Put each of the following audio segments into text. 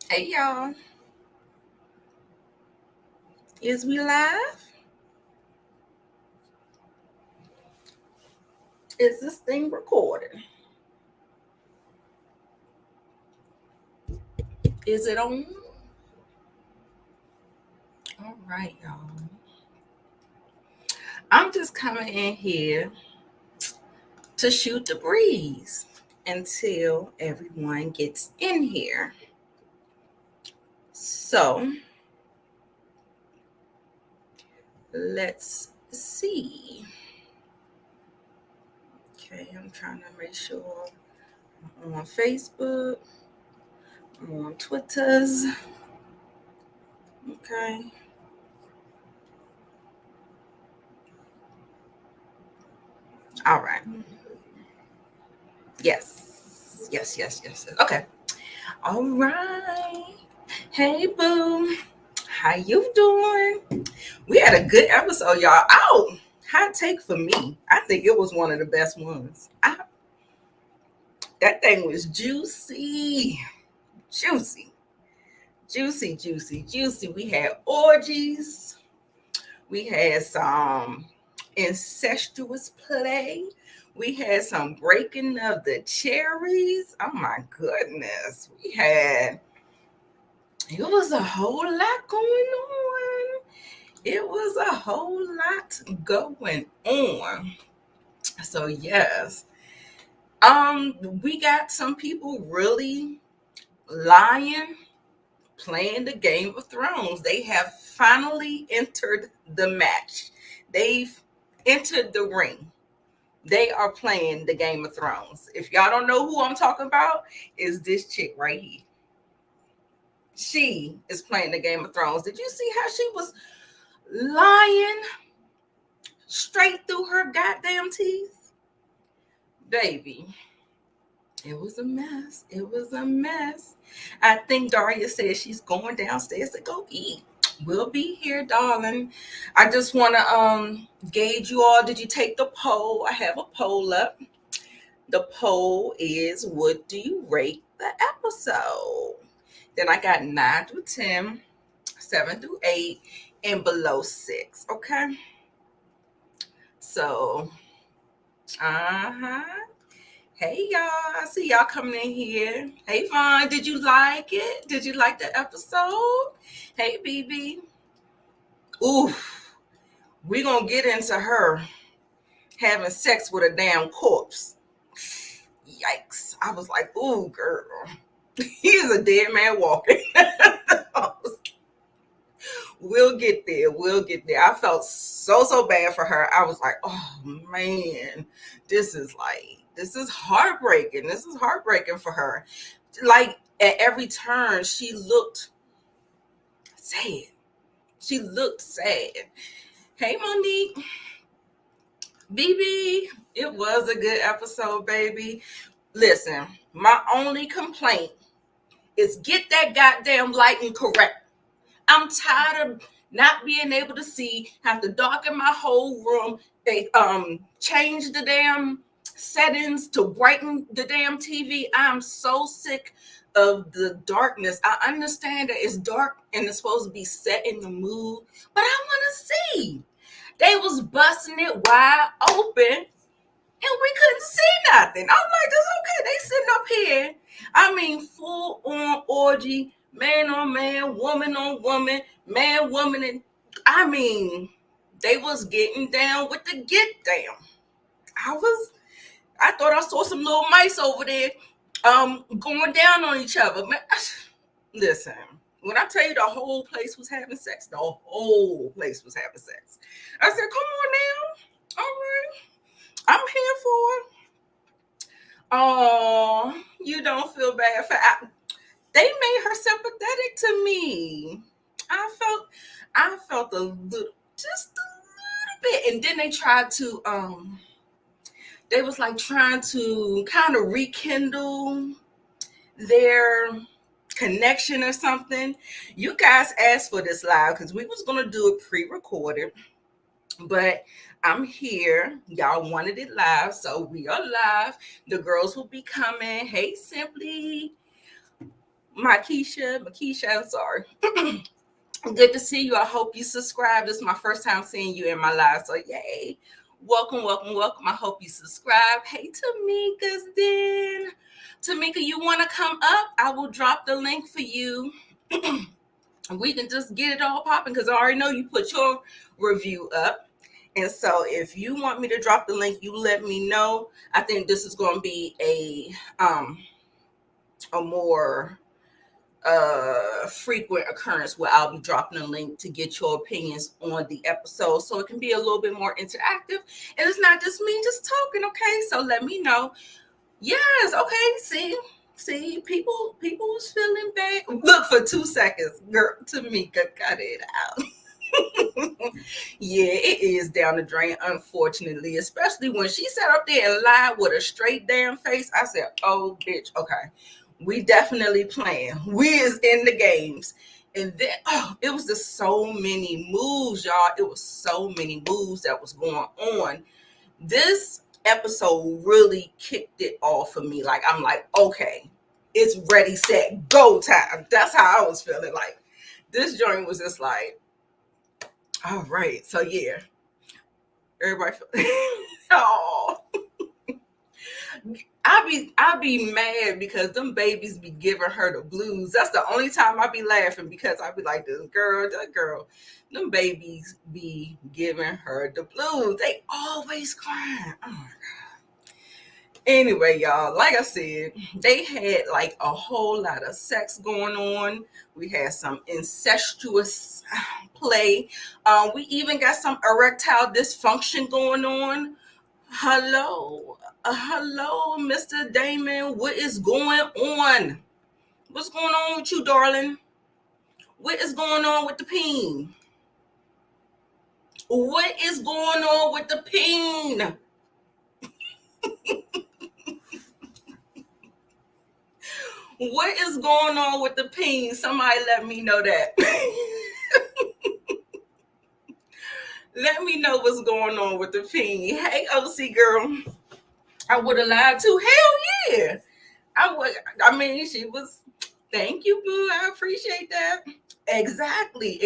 Hey y'all, is we live? Is this thing recorded? Is it on? All right, y'all. I'm just coming in here to shoot the breeze until everyone gets in here. So let's see. Okay, I'm trying to make sure I'm on Facebook, I'm on Twitters. Okay. All right. Yes. Okay. All right. Hey, boo. How you doing? We had a good episode, y'all. Oh, hot take for me. I think it was one of the best ones. That thing was juicy, juicy. We had orgies. We had some incestuous play. We had some breaking of the cherries. Oh my goodness. It was a whole lot going on. It was a whole lot going on. So yes. We got some people really lying, playing the Game of Thrones. They have finally entered the match. They've entered the ring. They are playing the Game of Thrones. If y'all don't know who I'm talking about, is this chick right here. She is playing the Game of Thrones. Did you see how she was lying straight through her goddamn teeth? Baby, it was a mess. It was a mess. I think Daria says she's going downstairs to go eat. We'll be here, darling. I just want to gauge you all. Did you take the poll? I have a poll up. The poll is, what do you rate the episode? Then I got 9 through 10, 7 through 8, and below 6. Okay. So, uh-huh. Hey y'all, I see y'all coming in here. Hey Vaughn, did you like it? Did you like the episode? Hey BB. Ooh, we gonna get into her having sex with a damn corpse. Yikes. I was like, ooh, girl. He's a dead man walking. We'll get there. We'll get there. I felt so bad for her. I was like, oh man, this is heartbreaking. This is heartbreaking for her. Like at every turn, she looked sad. She looked sad. Hey, Monique, BB, it was a good episode, baby. Listen, my only complaint is get that goddamn lighting correct. I'm tired of not being able to see, have to darken my whole room. They change the damn settings to brighten the damn TV. I'm so sick of the darkness. I understand that it's dark and it's supposed to be set in the mood, but I want to see. They was busting it wide open and we couldn't see nothing. I'm like, that's okay. They sitting up here. I mean, full on orgy, man on man, woman on woman, man, woman, and I mean, they was getting down with the get down. I thought I saw some little mice over there, going down on each other. Man, listen, when I tell you the whole place was having sex, the whole place was having sex. I said, come on now, all right, I'm here for it. Oh, you don't feel bad for they made her sympathetic to me. I felt a little, just a little bit, and then they tried to they was like trying to kind of rekindle their connection or something. You guys asked for this live because we was gonna do it pre-recorded, but I'm here. Y'all wanted it live, so we are live. The girls will be coming. Hey, Simply. Makisha, I'm sorry. Good to see you. I hope you subscribe. This is my first time seeing you in my live. So yay. Welcome, welcome, welcome. I hope you subscribe. Hey, Tamika's then. Tamika, you want to come up? I will drop the link for you. We can just get it all popping because I already know you put your review up. And so if you want me to drop the link, you let me know. I think this is going to be a more frequent occurrence where I'll be dropping a link to get your opinions on the episode so it can be a little bit more interactive and it's not just me just talking. Okay, so let me know. Yes, okay. See, people was feeling bad. Look, for 2 seconds, girl, Tamika, cut it out. Yeah, it is down the drain, unfortunately, especially when she sat up there and lied with a straight damn face. I said, oh bitch, okay, we definitely playing. We is in the games. And then it was just so many moves, y'all. It was so many moves that was going on. This episode really kicked it off for me. Like, I'm like, okay, it's ready, set, go time. That's how I was feeling. Like, this joint was just like, all right. So yeah, everybody oh, I be mad because them babies be giving her the blues. That's the only time I be laughing because I be like, that girl, them babies be giving her the blues. They always crying. Oh my God. Anyway, y'all, like I said, they had like a whole lot of sex going on. We had some incestuous play. We even got some erectile dysfunction going on. Hello, Mr. Damon. What is going on? What's going on with you, darling? What is going on with the peen? What is going on with the peen? What is going on with the peen? Somebody let me know that. Let me know what's going on with the peen. Hey, OC girl. I would have lied too. Hell yeah. I mean, she was, thank you, boo. I appreciate that. Exactly.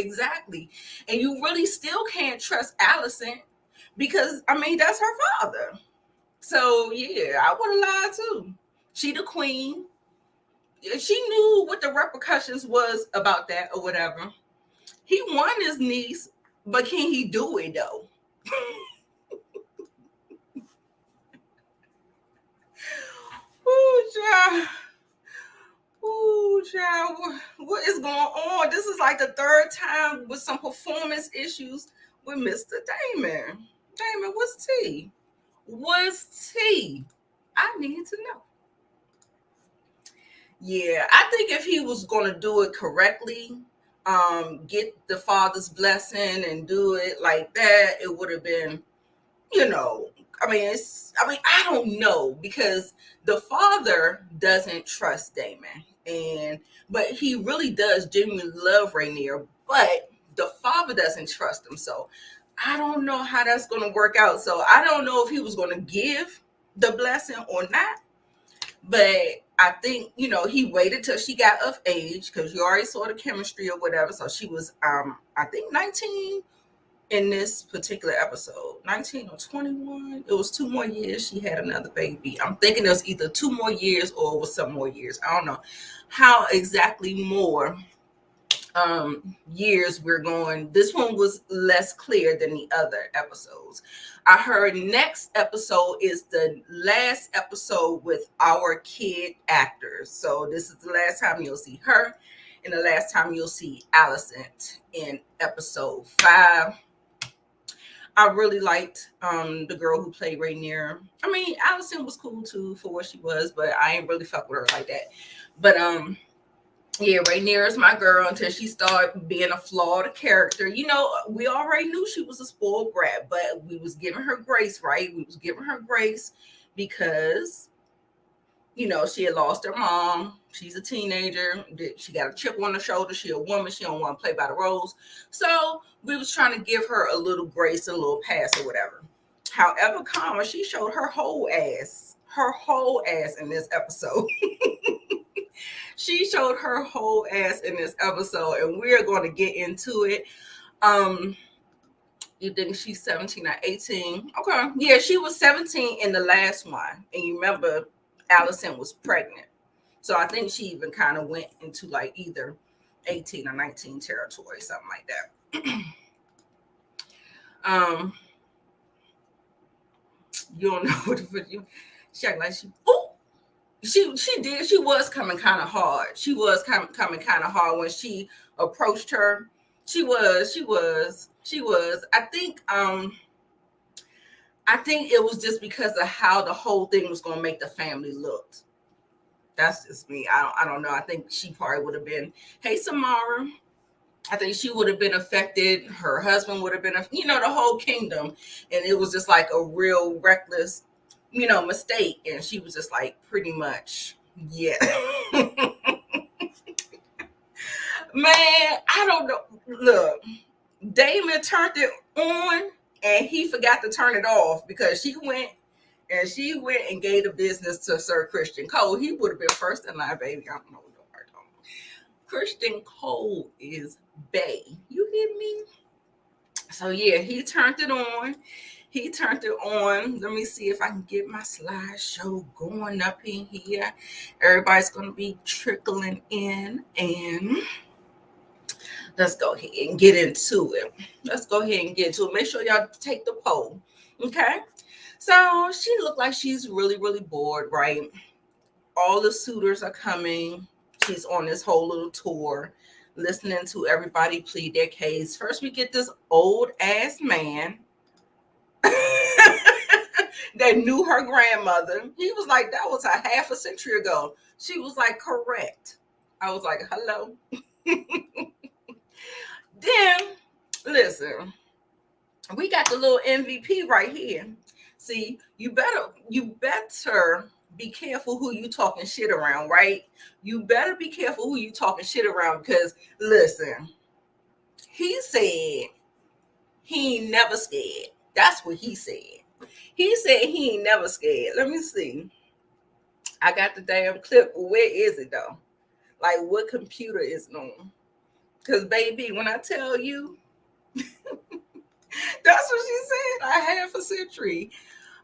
And you really still can't trust Allison because, I mean, that's her father. So, yeah, I would have lied too. She the queen. She knew what the repercussions was about that or whatever. He won his niece, but can he do it though? Ooh, child. What is going on? This is like the third time with some performance issues with Mr. Damon. Damon, what's tea? What's tea? I need to know. Yeah, I think if he was going to do it correctly, get the father's blessing and do it like that, it would have been, I don't know because the father doesn't trust Damon, but he really does genuinely love Rainier, but the father doesn't trust him. So I don't know how that's going to work out. So I don't know if he was going to give the blessing or not. But I think, he waited till she got of age because you already saw the chemistry or whatever. So she was, I think 19 in this particular episode, 19 or 21. It was 2 more years. She had another baby. I'm thinking it was either 2 more years or it was some more years. I don't know how exactly more years we're going. This one was less clear than the other episodes. I heard next episode is the last episode with our kid actors. So this is the last time you'll see her and the last time you'll see Allison in episode 5. I really liked the girl who played Rainier. I mean, Allison was cool too for what she was, but I ain't really fuck with her like that. But yeah, Rainier is my girl until she started being a flawed character. We already knew she was a spoiled brat, but we was giving her grace, right? We was giving her grace because, she had lost her mom. She's a teenager. She got a chip on her shoulder. She a woman. She don't want to play by the rules. So we was trying to give her a little grace, a little pass or whatever. However, she showed her whole ass in this episode. She showed her whole ass in this episode, and we're going to get into it. You think she's 17 or 18? Okay. Yeah, she was 17 in the last one. And you remember Allison was pregnant. So I think she even kind of went into like either 18 or 19 territory, something like that. You don't know what to she act like she did. She was coming kind of hard. She was coming kind of hard when she approached her. She was. I think it was just because of how the whole thing was going to make the family look. That's just me. I don't know. I think she probably would have been, hey, Samara. I think she would have been affected. Her husband would have been, the whole kingdom. And it was just like a real reckless, mistake. And she was just like, pretty much, yeah. Man, I don't know. Look, Damon turned it on and he forgot to turn it off because she went and gave the business to Sir Christian Cole. He would have been first in line, baby. I don't know. Christian Cole is bae. You hear me? So yeah, he turned it on. Let me see if I can get my slideshow going up in here. Everybody's gonna be trickling in, and let's go ahead and get into it. Make sure y'all take the poll. Okay. So she looked like she's really, really bored, right? All the suitors are coming. She's on this whole little tour, listening to everybody plead their case. First, we get this old ass man that knew her grandmother. He was like, that was a half a century ago. She was like, correct. I was like, hello. Then, listen, we got the little MVP right here. See, you better be careful who you talking shit around, right? You better be careful who you talking shit around because, listen, he said he ain't never scared. That's what he said. He said he ain't never scared. Let me see. I got the damn clip. Where is it, though? Like, what computer is it on? Because, baby, when I tell you, that's what she said, a half a century.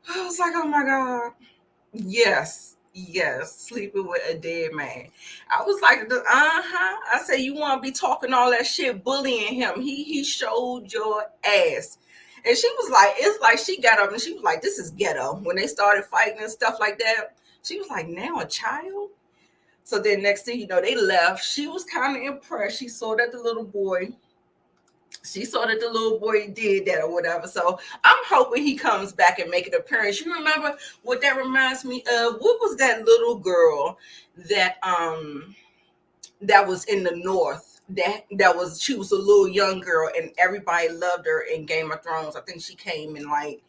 I was like, oh, my God. Yes, sleeping with a dead man. I was like, I said, you want to be talking all that shit, bullying him. He showed your ass. And she was like, it's like she got up and she was like, this is ghetto. When they started fighting and stuff like that, she was like, now a child? So then next thing you know, they left. She was kind of impressed. She saw that the little boy did that or whatever. So I'm hoping he comes back and make an appearance. You remember what that reminds me of? What was that little girl that was in the North? She was a little young girl and everybody loved her in Game of Thrones. I think she came in like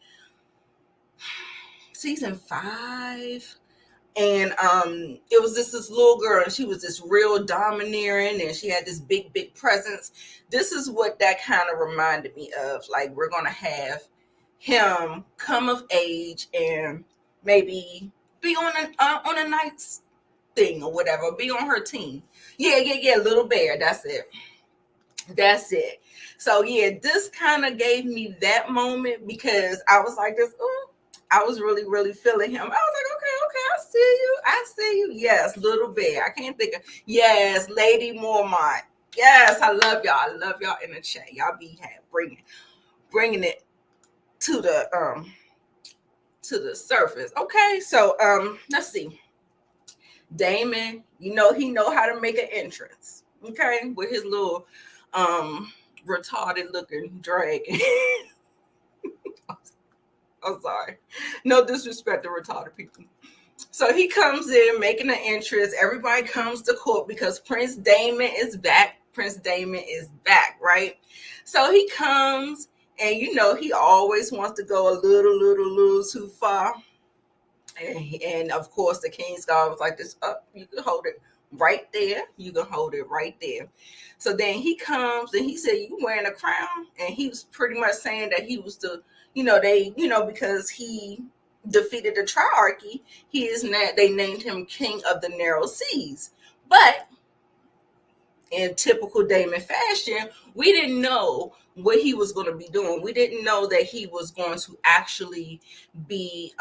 season 5. And it was this little girl, and she was this real domineering, and she had this big presence. This is what that kind of reminded me of. Like, we're gonna have him come of age and maybe be on a night's thing or whatever, be on her team. Yeah, Little Bear. That's it. So yeah, this kind of gave me that moment because I was like this. I was really, really feeling him. I was like, okay, I see you. Yes, Little Bear. I can't think of. Yes, Lady Mormont. Yes, I love y'all in the chat. Y'all be bringing it to the surface. Okay, so let's see. Damon, he know how to make an entrance. Okay, with his little retarded looking dragon. I'm sorry. No disrespect to retarded people. So he comes in making an entrance. Everybody comes to court because Prince Damon is back. Right? So he comes and he always wants to go a little too far. And of course the King's God was like this, you can hold it right there. So then he comes and he said, you wearing a crown? And he was pretty much saying that he was the because he defeated the triarchy, they named him King of the Narrow Seas. But in typical Damon fashion, we didn't know what he was going to be doing. We didn't know that he was going to actually be,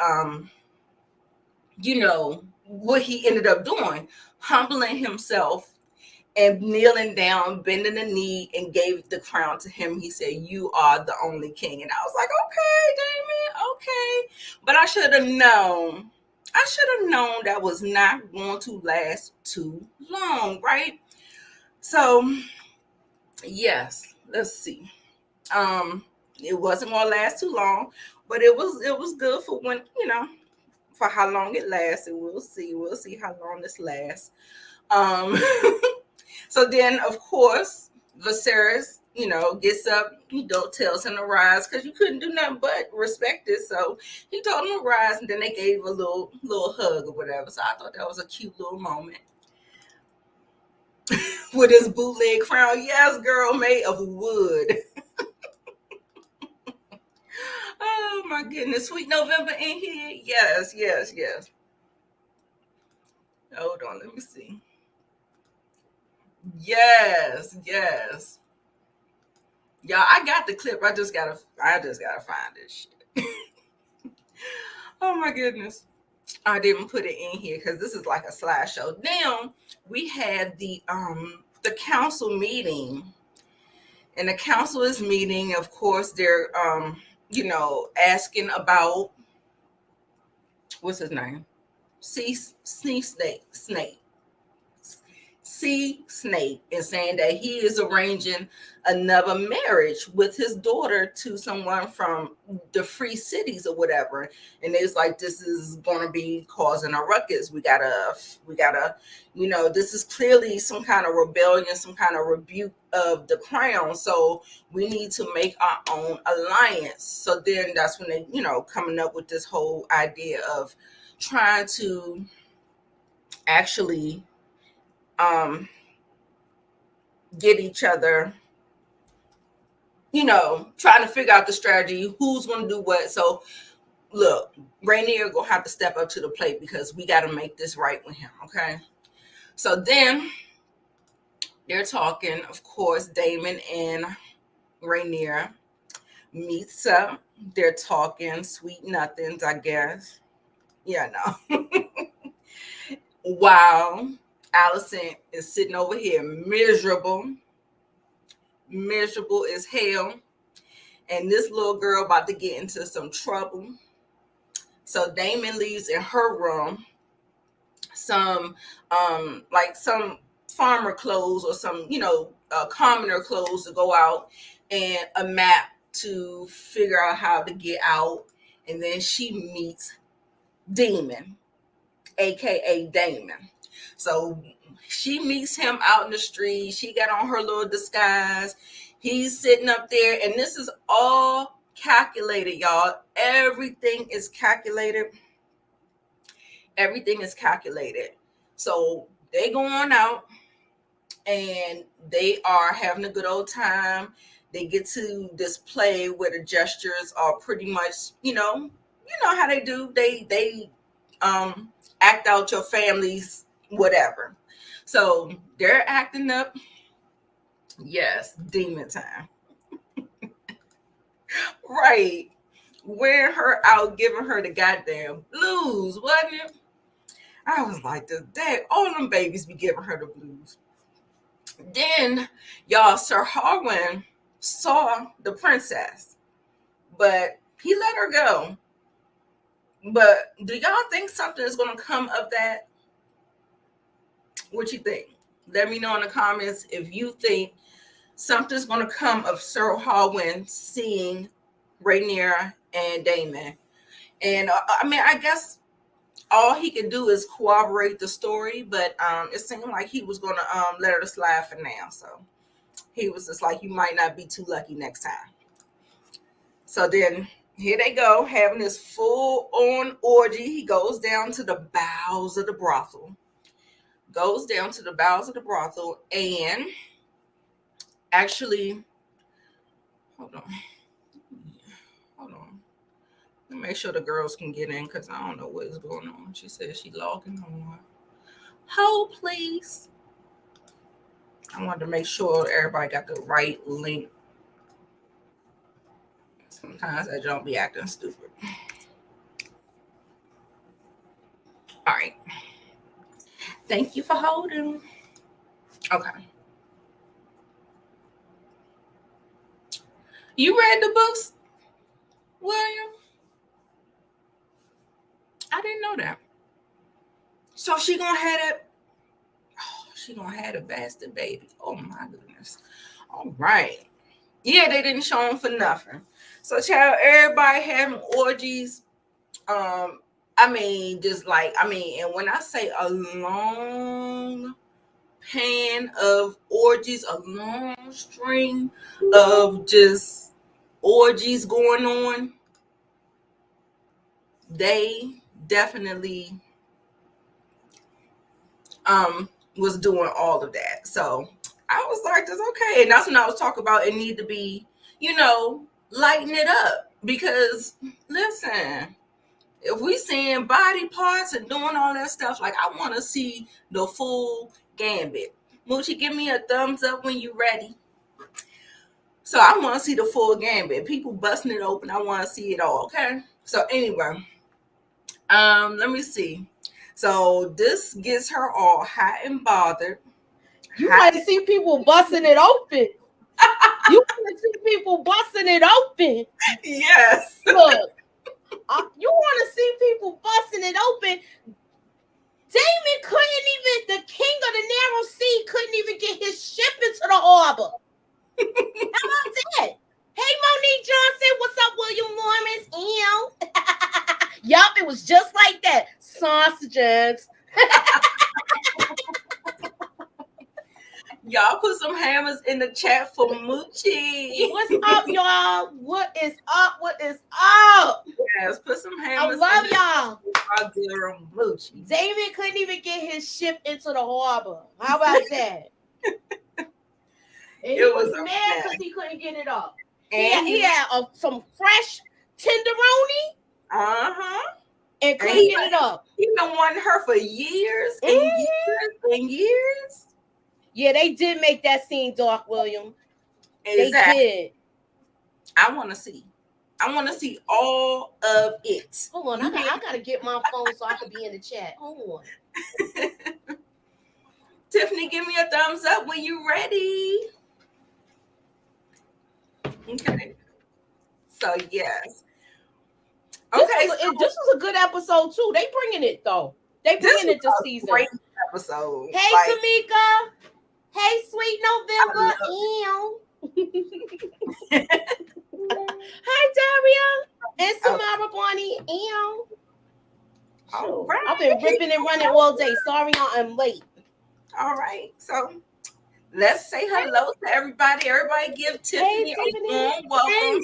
what he ended up doing, humbling himself and kneeling down, bending the knee, and gave the crown to him. He said, "You are the only king." And I was like, okay, Damon, okay. But I should have known. I should have known that was not going to last too long, right? So, yes, let's see. It wasn't gonna last too long, but it was good for when, for how long it lasted. We'll see. We'll see how long this lasts. Um, so then, of course, Viserys, gets up, tells him to rise because you couldn't do nothing but respect it. So he told him to rise, and then they gave a little hug or whatever. So I thought that was a cute little moment with his bootleg crown. Yes, girl, made of wood. Oh my goodness, sweet November in here. Yes, yes, yes. Hold on, let me see. Yes, yes. Y'all, I got the clip. I just gotta find this shit. Oh my goodness. I didn't put it in here because this is like a slideshow. Now we had the council meeting. And the council is meeting. Of course, they're asking about what's his name? Snake. See Snake and saying that he is arranging another marriage with his daughter to someone from the free cities or whatever. And it's like, this is going to be causing a ruckus. We gotta, this is clearly some kind of rebellion, some kind of rebuke of the crown. So we need to make our own alliance. So then that's when they, coming up with this whole idea of trying to actually get each other, trying to figure out the strategy, who's going to do what. So look, Rainier gonna have to step up to the plate because we got to make this right with him. Okay. So then they're talking, of course, Damon and Rainier meets up. They're talking sweet nothings, I guess. Yeah, no. While Allison is sitting over here miserable as hell. And this little girl about to get into some trouble. So Damon leaves in her room some some farmer clothes or some commoner clothes to go out, and a map to figure out how to get out. And then she meets Demon, aka Damon. So she meets him out in the street. She got on her little disguise. He's sitting up there, and this is all calculated, y'all. Everything is calculated. Everything is calculated. So they go on out, and they are having a good old time. They get to this play where the gestures are pretty much, how they do. They act out your family's whatever. So they're acting up. Yes, demon time. Right. Wearing her out, giving her the goddamn blues, wasn't it? I was like, dang, all them babies be giving her the blues. Then, y'all, Sir Harwin saw the princess, but he let her go. But do y'all think something is going to come of that? What you think? Let me know in the comments if you think something's going to come of Sir Harwin seeing Rhaenyra and Daemon. And I guess all he could do is corroborate the story, but it seemed like he was going to let her slide for now. So he was just like, you might not be too lucky next time. So then here they go, having this full-on orgy. He goes down to the bowels of the brothel. And actually, hold on. Let me make sure the girls can get in because I don't know what is going on. She says she logging on. Hold, please. I wanted to make sure everybody got the right link. Sometimes I don't be acting stupid. All right. Thank you for holding. Okay. You read the books, William? I didn't know that. So she gonna have that. Oh, she gonna have a bastard baby. Oh my goodness. All right. Yeah, they didn't show him for nothing. So, child, everybody having orgies. I mean, and when I say a long pan of orgies, a long string of just orgies going on, they definitely was doing all of that. So I was like, that's okay. And that's when I was talking about it need to be, lighten it up. Because listen, if we seeing body parts and doing all that stuff, like I want to see the full gambit. Moochie, give me a thumbs up when you're ready. So I want to see the full gambit. People busting it open. I want to see it all. Okay. So anyway, let me see. So this gets her all hot and bothered. You want to see people busting it open. You want to see people busting it open. Yes. Look, you want to see people busting it open. Damon the king of the narrow sea, couldn't even get his ship into the harbor. How about that? Hey, Monique Johnson, what's up, William Lawrence? Yup, it was just like that. Sausages. Y'all put some hammers in the chat for Moochie. What's up, y'all? What is up? What is up? Yes, put some hammers. I love y'all. Our girl Moochie. David couldn't even get his ship into the harbor. How about that? He was mad because he couldn't get it up. And he had some fresh tenderoni. And couldn't get it up. He been wanting her for years and years and years. Yeah, they did make that scene dark, William. Exactly. They did. I want to see. I want to see all of it. Hold on, I gotta get my phone so I can be in the chat. Hold on. Tiffany, give me a thumbs up when you're ready. Okay. So yes. Okay. This was a good episode too. They bringing it though. They bringing it this season. Great episode. Hey, Tamika. Hey, sweet November. Hi, Daria. And Samara Bonnie. Right. I've been ripping and running all day. Sorry I'm late. All right. So let's say hello to everybody. Everybody give Tiffany a warm welcome.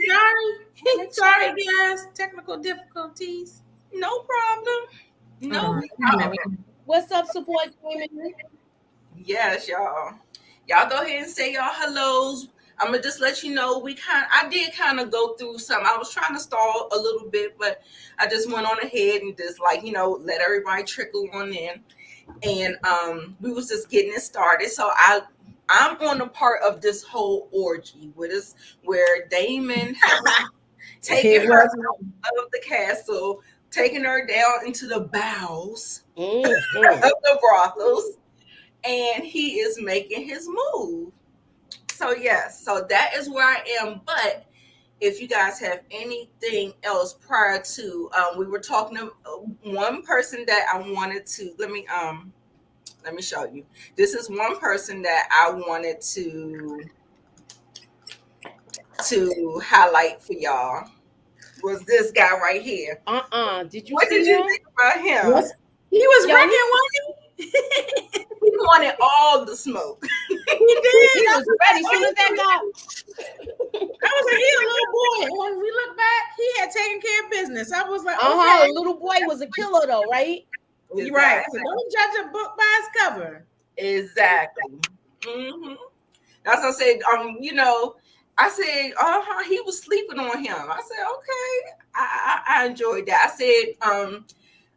Hey, sorry, guys. Technical difficulties. No problem. No problem. What's up, support women? Yes, y'all. Y'all go ahead and say y'all hellos. I'm gonna just let you know I did kind of go through some. I was trying to stall a little bit, but I just went on ahead and just let everybody trickle on in. And we was just getting it started. So I'm on a part of this whole orgy where Damon taking her out of the castle, taking her down into the bowels of the brothels, and he is making his move. So yes, so that is where I am. But if you guys have anything else prior to, we were talking to one person that I wanted to. Let me show you. This is one person that I wanted to highlight for y'all. Was this guy right here? Did you what see did him? You think about him? What? He was wrecking, wasn't he? He wanted all the smoke. He did. He was ready. As soon as that guy. I was like, he's a little boy. When we look back, he had taken care of business. I was like, okay. The little boy was a killer though, right? Exactly. Right. So don't judge a book by its cover. Exactly. Mm-hmm. That's what I said. I said, he was sleeping on him. I said, okay. I enjoyed that.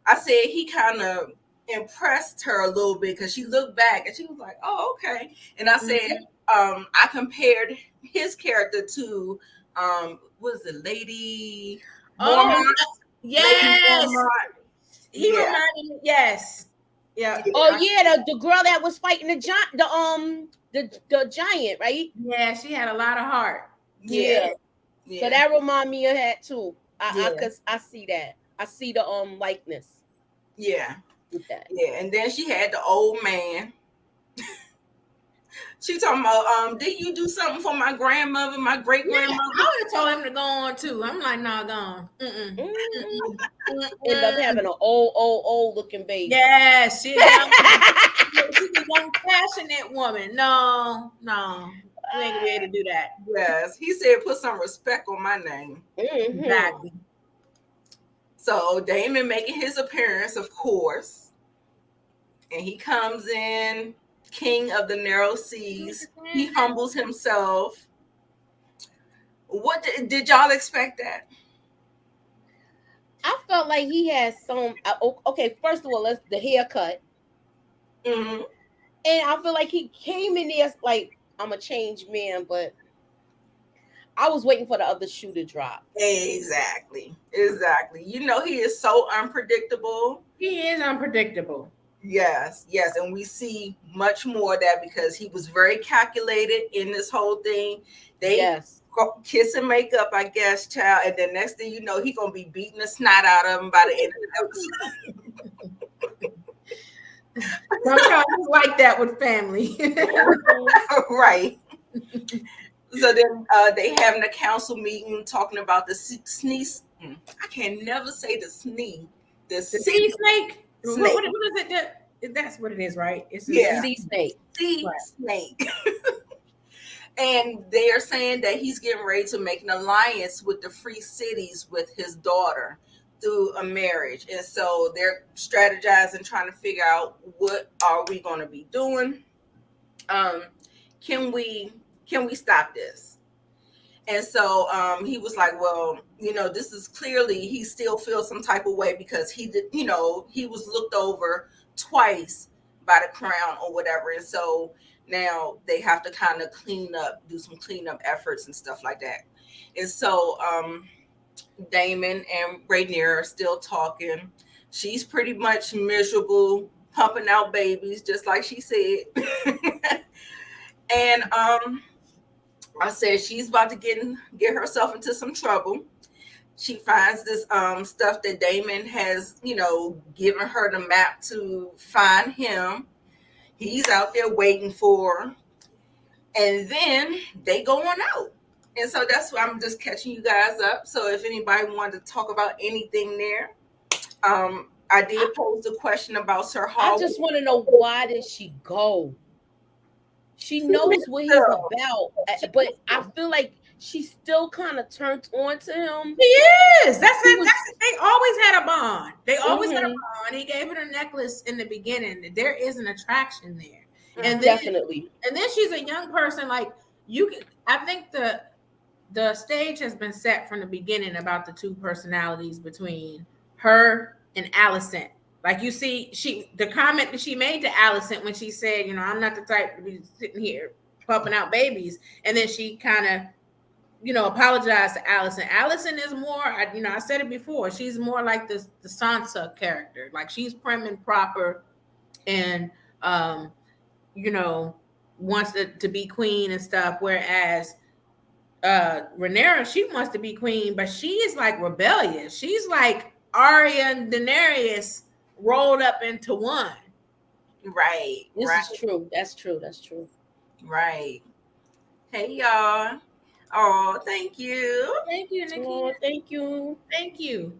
I said he kind of impressed her a little bit because she looked back and she was like, "Oh, okay." And I said, I compared his character to, was it Lady Mormont? Lady Yes. Mormont. He Yeah. reminded me. Yes. Yeah. Oh yeah, the girl that was fighting the giant, the giant, right? Yeah, she had a lot of heart. Yeah. Yeah. So that remind me of that too. Yeah. I see that. I see the likeness Yeah. with that. Yeah. And then she had the old man. She talking about, did you do something for my grandmother, my great Yeah, grandmother? I would have told him to go on too. I'm like, nah, go on. End up having an old looking baby. Yes, she's a young, passionate woman. No, you ain't gonna be able to do that. Yes. He said, put some respect on my name. Exactly. So Damon making his appearance, of course. And he comes in, king of the narrow seas. He humbles himself. What did y'all expect that? I felt like he had some. Okay, first of all, let's the haircut, Mm-hmm. and I feel like he came in there like I'm a changed man, but I was waiting for the other shoe to drop. Exactly. You know, he is so unpredictable. He is unpredictable. Yes. And we see much more of that because he was very calculated in this whole thing. They kiss and make up, I guess, child. And then next thing you know, he's going to be beating the snot out of him by the end of the episode. Sometimes it's like that with family. Right. So then they having a council meeting talking about the sneeze. I can never say the snee. The sea snake. Snake. What is it? That's what it is, right? It's a sea snake. Sea snake. And they are saying that he's getting ready to make an alliance with the free cities with his daughter through a marriage. And so they're strategizing, trying to figure out what are we going to be doing. Can we stop this? And so he was like, well, you know, this is clearly he still feels some type of way because he did, you know, he was looked over twice by the crown or whatever. And so now they have to kind of do some cleanup efforts and stuff like that. And so Damon and Rhaenyra are still talking. She's pretty much miserable, pumping out babies, just like she said. And I said she's about to get herself into some trouble. She finds this stuff that Damon has, you know, given her the map to find him. He's out there waiting for her. And then they go on out. And so that's why I'm just catching you guys up. So if anybody wanted to talk about anything there, I did pose the question about Sir Hall. I just want to know, why did she go? She knows what he's about, but I feel like she still kind of turned on to him. He is. They always had a bond. They always had a bond. He gave her the necklace in the beginning. There is an attraction there. And then, definitely. And then she's a young person. Like I think the stage has been set from the beginning about the two personalities between her and Alicent. Like you see, the comment that she made to Alicent when she said, you know, I'm not the type to be sitting here pumping out babies. And then she kind of, you know, apologized to Alicent. Alicent is more, I said it before, she's more like the Sansa character. Like she's prim and proper and, you know, wants to be queen and stuff. Whereas Rhaenyra, she wants to be queen, but she is like rebellious. She's like Arya and Daenerys rolled up into one. Right. This is true. That's true. Right. Hey y'all. Oh, thank you. Thank you, Nikki. Oh, thank you. Thank you.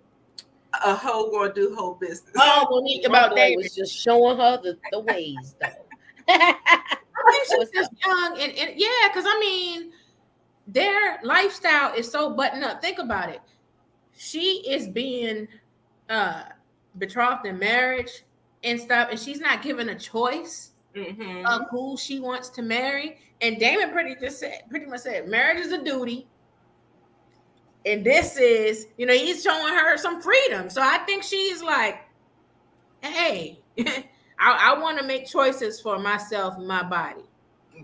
A hoe gonna do hoe business. Oh, Monique about David was just showing her the ways though. I think she's just young and yeah, because I mean their lifestyle is so buttoned up. Think about it. She is being betrothed in marriage and stuff, and she's not given a choice of who she wants to marry. And Damon pretty much said marriage is a duty, and this is, you know, he's showing her some freedom. So I think she's like, hey, I want to make choices for myself and my body.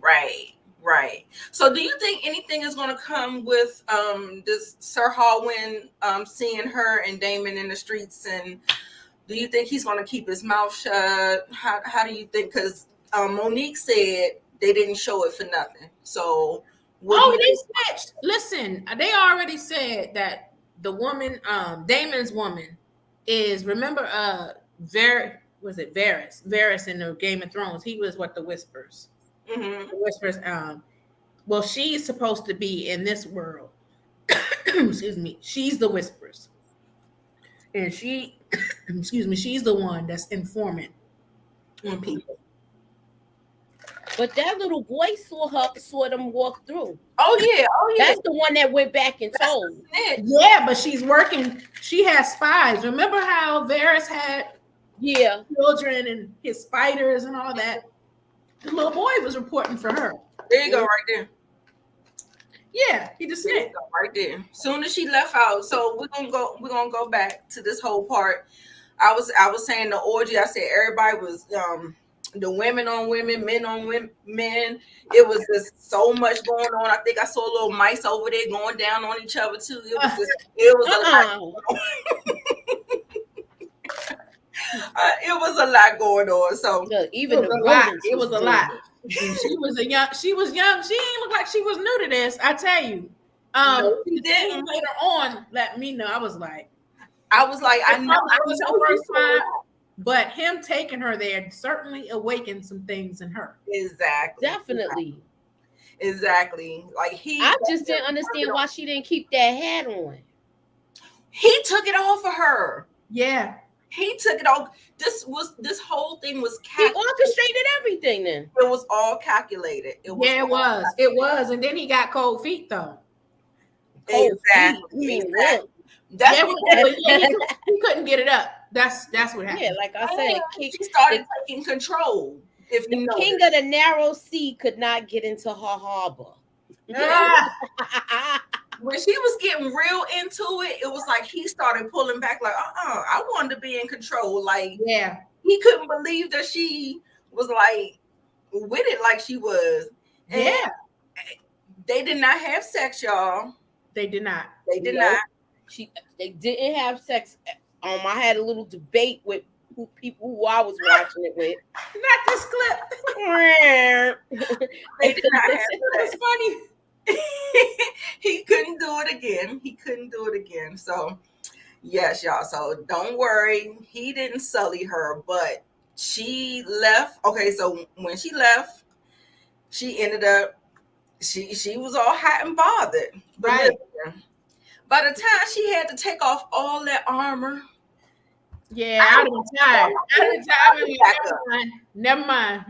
Right. So do you think anything is going to come with this Sir Hallwyn seeing her and Damon in the streets, and do you think he's going to keep his mouth shut? How do you think? Because Monique said they didn't show it for nothing. So they snitched. Listen, they already said that the woman, Damon's woman, is, remember Varys in the Game of Thrones? He was what, the Whispers. Mm-hmm. The Whispers. Well, she's supposed to be in this world. Excuse me. She's the Whispers, and she, excuse me, she's the one that's informant on people. But that little boy saw them walk through. Oh yeah. That's the one that went back and told. Yeah, but she's working. She has spies. Remember how Varys had children and his spiders and all that? The little boy was reporting for her. There you go, right there. Yeah, he just said right there. Soon as she left out, so we're gonna go back to this whole part. I was saying the orgy. I said everybody was the women on women, men on men. It was just so much going on. I think I saw little mice over there going down on each other too. It was a lot. It was a lot going on. So even it was a lot. She was young. She didn't look like she was new to this. I tell you. She didn't. Later on, let me know. I was like, I know it was her first time, but him taking her there certainly awakened some things in her. Exactly. Definitely. Exactly. Like I just didn't understand why she didn't keep that hat on. He took it off of her. Yeah. He took it off. This whole thing was calculated. He orchestrated everything then. It was all calculated. It was. And then he got cold feet though. Exactly. He couldn't get it up. That's what happened. Yeah, like I said, she started taking control. If the king of the narrow sea could not get into her harbor. When she was getting real into it, it was like he started pulling back, like, I wanted to be in control. Like, yeah, he couldn't believe that she was like with it like she was. And they did not have sex, y'all. They did not. They did not. They didn't have sex. I had a little debate with people who I was watching it with. Not this clip. They did not have sex. It's funny. He couldn't do it again. So yes, y'all. So don't worry. He didn't sully her, but she left. Okay, so when she left, she ended up she was all hot and bothered. Right. By the time she had to take off all that armor. Yeah, I'd been tired. Never mind.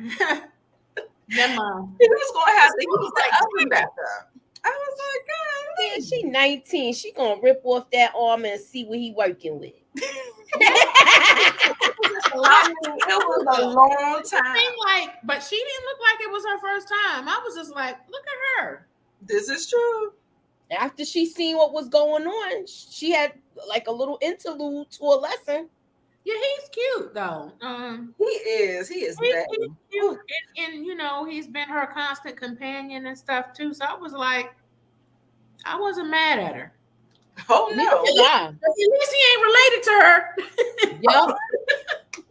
He was gonna have to. He was like, I'll be back up. I was like, God, man, she 19. She gonna rip off that arm and see what he working with. It was a long time. But she didn't look like it was her first time. I was just like, look at her. This is true. After she seen what was going on, she had like a little interlude to a lesson. Yeah, he's cute though. He is. He's cute, and you know, he's been her constant companion and stuff too. So I was like, I wasn't mad at her. Oh no! At least he ain't related to her. Yep.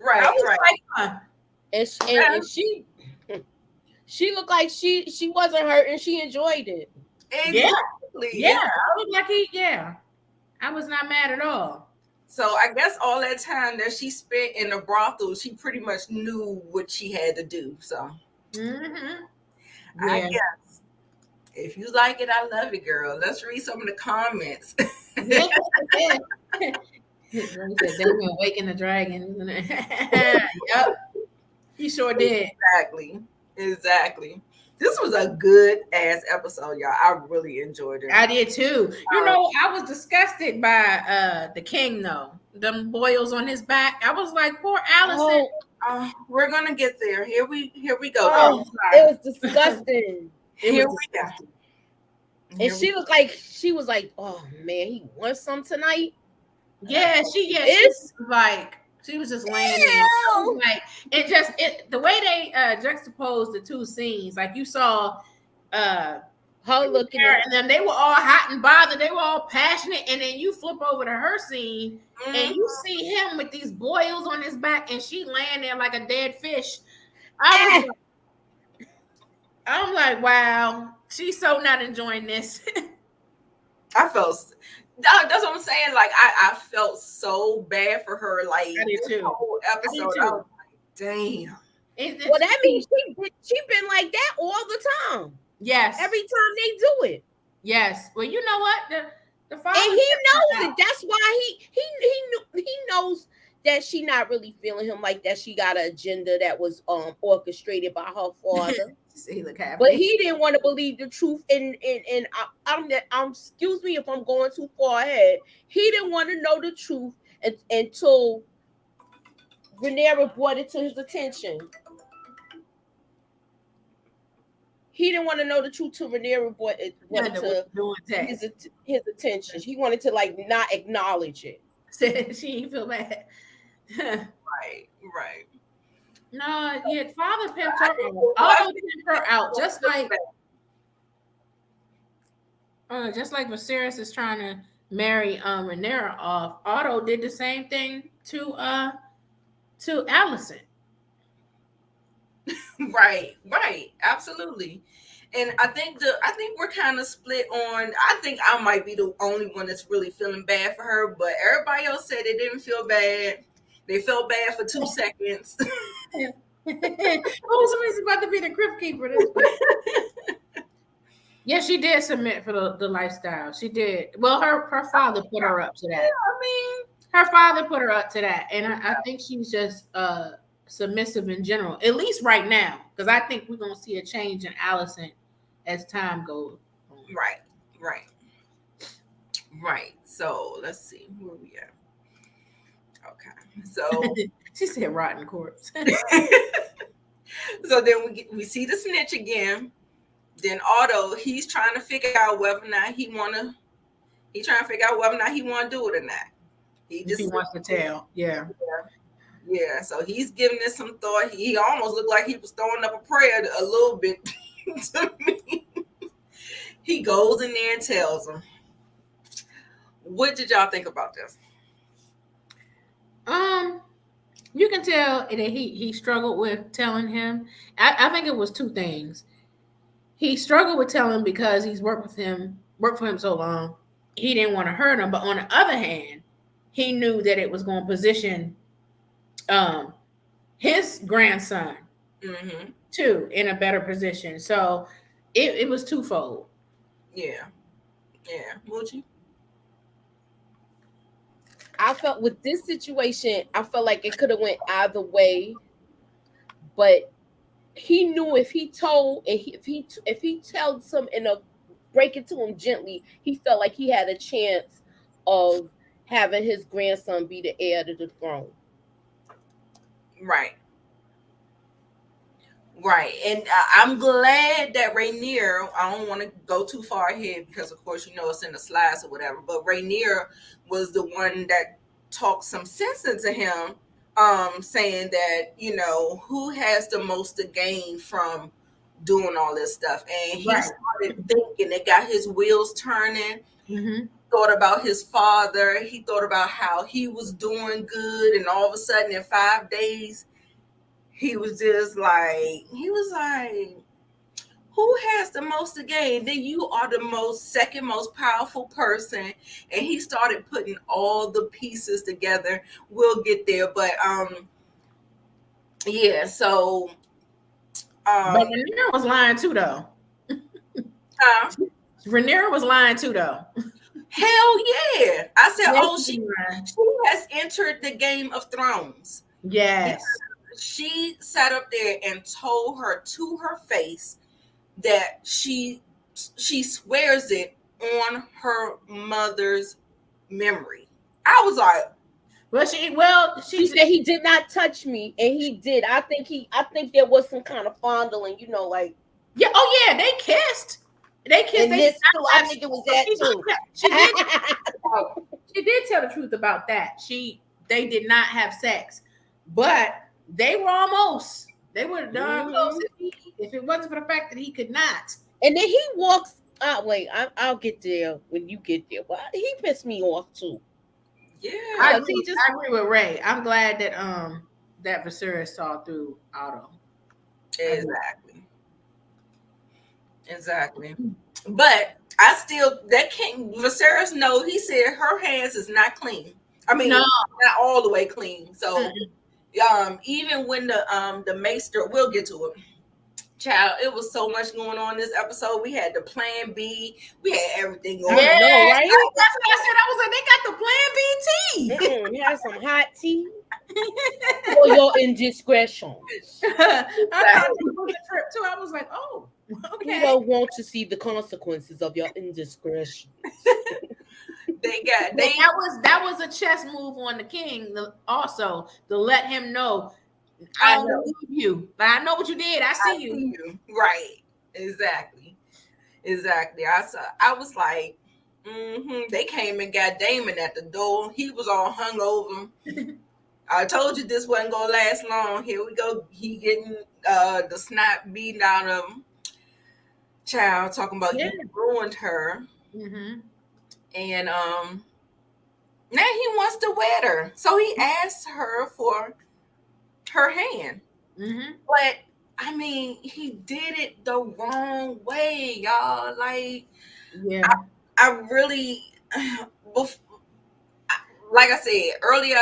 Right. And she looked like she wasn't hurt and she enjoyed it. Exactly. Yeah. I looked like I was not mad at all. So I guess all that time that she spent in the brothel, she pretty much knew what she had to do. So I guess if you like it, I love it, girl. Let's read some of the comments. He said they were waking the dragon. Yep. He sure did. Exactly. This was a good ass episode, y'all. I really enjoyed it. I did too. You know, I was disgusted by the king though. Them boils on his back. I was like, poor Allison. We're gonna get there. Here we go. Oh, it was disgusting. Here we go. And she looked like she was like, oh man, he wants some tonight. Yeah, she was like, She was just laying there. I was like, the way they juxtaposed the two scenes, like you saw her looking at, and then they were all hot and bothered, they were all passionate, and then you flip over to her scene and you see him with these boils on his back, and she laying there like a dead fish. I'm like, wow, she's so not enjoying this. That's what I'm saying. Like I felt so bad for her. Like this whole episode, I was like, damn. Well, that means she been like that all the time. Yes. Every time they do it. Yes. Well, you know what? The father, and he knows it. That's why he knows that she not really feeling him like that. She got an agenda that was orchestrated by her father. But he didn't want to believe the truth. And I'm excuse me if I'm going too far ahead. He didn't want to know the truth until Rhaenyra brought it to his attention. He didn't want to know the truth till Rhaenyra brought it to his attention. He wanted to like not acknowledge it. Said she didn't feel bad. Right. No, yeah, father pimped her out. Otto pimped her out, just like Viserys is trying to marry Rhaenyra off. Otto did the same thing to Alicent. Right, absolutely. And I think we're kind of split on. I think I might be the only one that's really feeling bad for her, but everybody else said they didn't feel bad. They felt bad for 2 seconds. Somebody's about to be the crypt keeper. Yeah, she did submit for the lifestyle. She did. Well, her father put her up to that. Her father put her up to that, and I think she's just submissive in general, at least right now, because I think we're gonna see a change in Alicent as time goes on. Right. So let's see where we at. Okay, so she said rotten corpse. So then we see the snitch again. Then Otto, he's trying to figure out whether or not he want to do it or not. He wants to tell. Yeah. So he's giving this some thought. He almost looked like he was throwing up a prayer a little bit to me. He goes in there and tells him. What did y'all think about this? You can tell that he struggled with telling him. I think it was two things. He struggled with telling him because he's worked for him so long. He didn't want to hurt him, but on the other hand, he knew that it was going to position his grandson too in a better position. So it was twofold. Yeah. Moochie? I felt with this situation, I felt like it could have went either way, but he knew if he told, if he tells him break it to him gently, he felt like he had a chance of having his grandson be the heir to the throne. Right. And I'm glad that Rhaenyra, I don't want to go too far ahead because, of course, it's in the slides or whatever, but Rhaenyra was the one that talked some sense into him, saying that, who has the most to gain from doing all this stuff. And he started thinking, it got his wheels turning. Thought about his father. He thought about how he was doing good. And all of a sudden, in 5 days, he was like, who has the most to gain? Then you are the second most powerful person. And he started putting all the pieces together. We'll get there. But, yeah, so. But Rhaenyra was lying too, though. Rhaenyra was lying too, though. Hell yeah. I said, she has entered the Game of Thrones. Yes. She sat up there and told her to her face that she swears it on her mother's memory. I was like, she said he did not touch me, and he did. I think there was some kind of fondling, like yeah. Oh yeah, they kissed. I think it was that too. She did tell the truth about that. She they did not have sex, but they were almost. They were darn close if it wasn't for the fact that he could not. And then he walks. Wait, I'll get there when you get there. Well, he pissed me off too. Yeah. I Because agree with Ray. I'm glad that that Viserys saw through Otto. Exactly. But I still, that King Viserys, no, he said her hands is not clean. I mean, No. not all the way clean. So even when the maester, we'll get to it. Child, it was so much going on this episode. We had the plan B. We had everything going on. I know, right? That's what I said. I was like, they got the plan B tea. You have some hot tea for your indiscretions. I thought it was a trip too. I was like, oh, okay. You don't want to see the consequences of your indiscretion. That was a chess move on the king. Also to let him know, I don't believe you, but I know what you did. I see you. Right. Exactly. I was like, they came and got Damon at the door. He was all hungover. I told you this wasn't gonna last long. Here we go. He getting the snot beaten out of him. Child, talking about you ruined her. And now he wants to wed her. So he asked her for her hand. But I mean, he did it the wrong way, y'all. Like, I really, like I said earlier,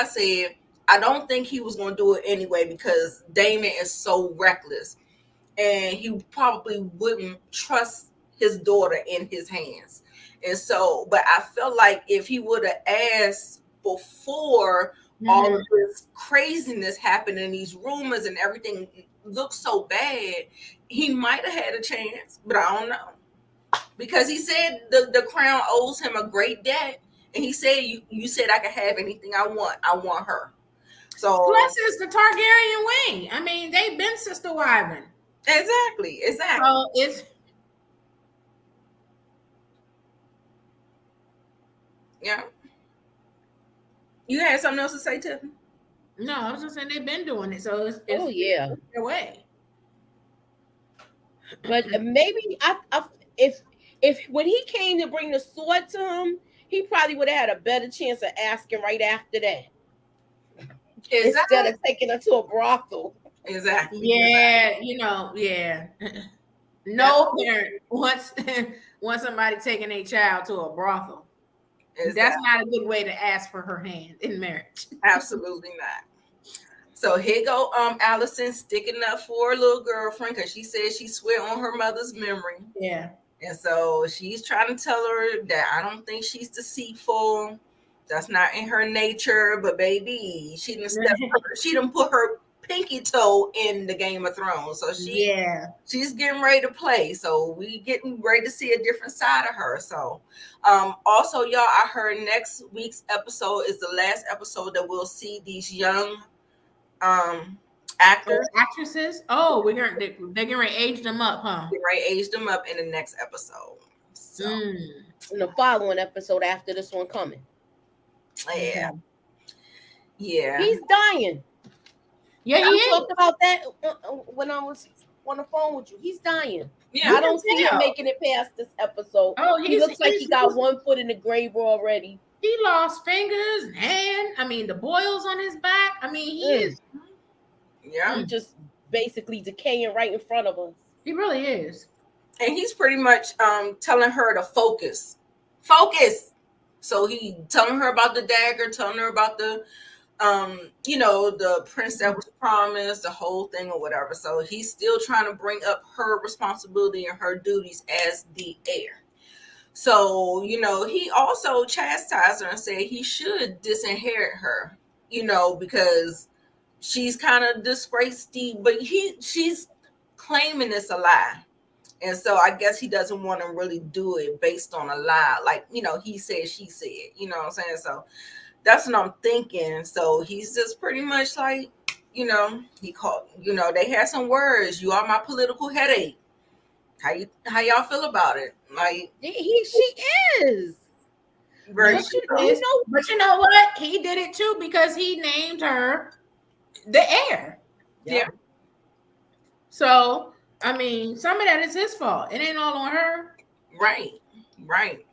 I don't think he was going to do it anyway because Damon is so reckless, and he probably wouldn't trust his daughter in his hands. And so, but I felt like if he would have asked before all of this craziness happened and these rumors and everything looked so bad, he might have had a chance, but I don't know. Because he said the crown owes him a great debt, and he said, you said I can have anything I want her. So plus it's the Targaryen way. I mean, they've been sister wiving. Exactly. So it's You had something else to say, Tiffany? No, I was just saying they've been doing it, so it's their way. But maybe if when he came to bring the sword to him, he probably would have had a better chance of asking right after that. Instead of taking her to a brothel. Exactly. Yeah, No parent wants somebody taking a child to a brothel. Exactly. That's not a good way to ask for her hand in marriage. Absolutely not. So here go Allison sticking up for her little girlfriend because she said she swear on her mother's memory. Yeah. And so she's trying to tell her that I don't think she's deceitful. That's not in her nature. But baby, she didn't put her pinky toe in the Game of Thrones. So she's getting ready to play. So we getting ready to see a different side of her. So also, y'all, I heard next week's episode is the last episode that we'll see these young actors, actresses. Oh, they're gonna age them up, huh? They're gonna age them up in the next episode. So in the following episode after this one coming. Yeah. He's dying. Yeah, I talked about that when I was on the phone with you. He's dying. Yeah, I don't see him making it past this episode. Oh, he looks like he got one foot in the grave already. He lost fingers and hand. I mean, the boils on his back. I mean, he is. Yeah. He's just basically decaying right in front of us. He really is. And he's pretty much telling her to focus. Focus. So he telling her about the dagger, telling her about the the prince that was promised, the whole thing or whatever. So he's still trying to bring up her responsibility and her duties as the heir. So, he also chastised her and said he should disinherit her, because she's kind of disgraced but she's claiming it's a lie. And so I guess he doesn't want to really do it based on a lie. Like, he said, she said, you know what I'm saying? So that's what I'm thinking. So he's just pretty much like, he called, they had some words. You are my political headache. How y'all feel about it? Like she is. Very Yes, true. it is. But you know what? He did it too because he named her the heir. Yeah. So, I mean, some of that is his fault. It ain't all on her. Right. Right.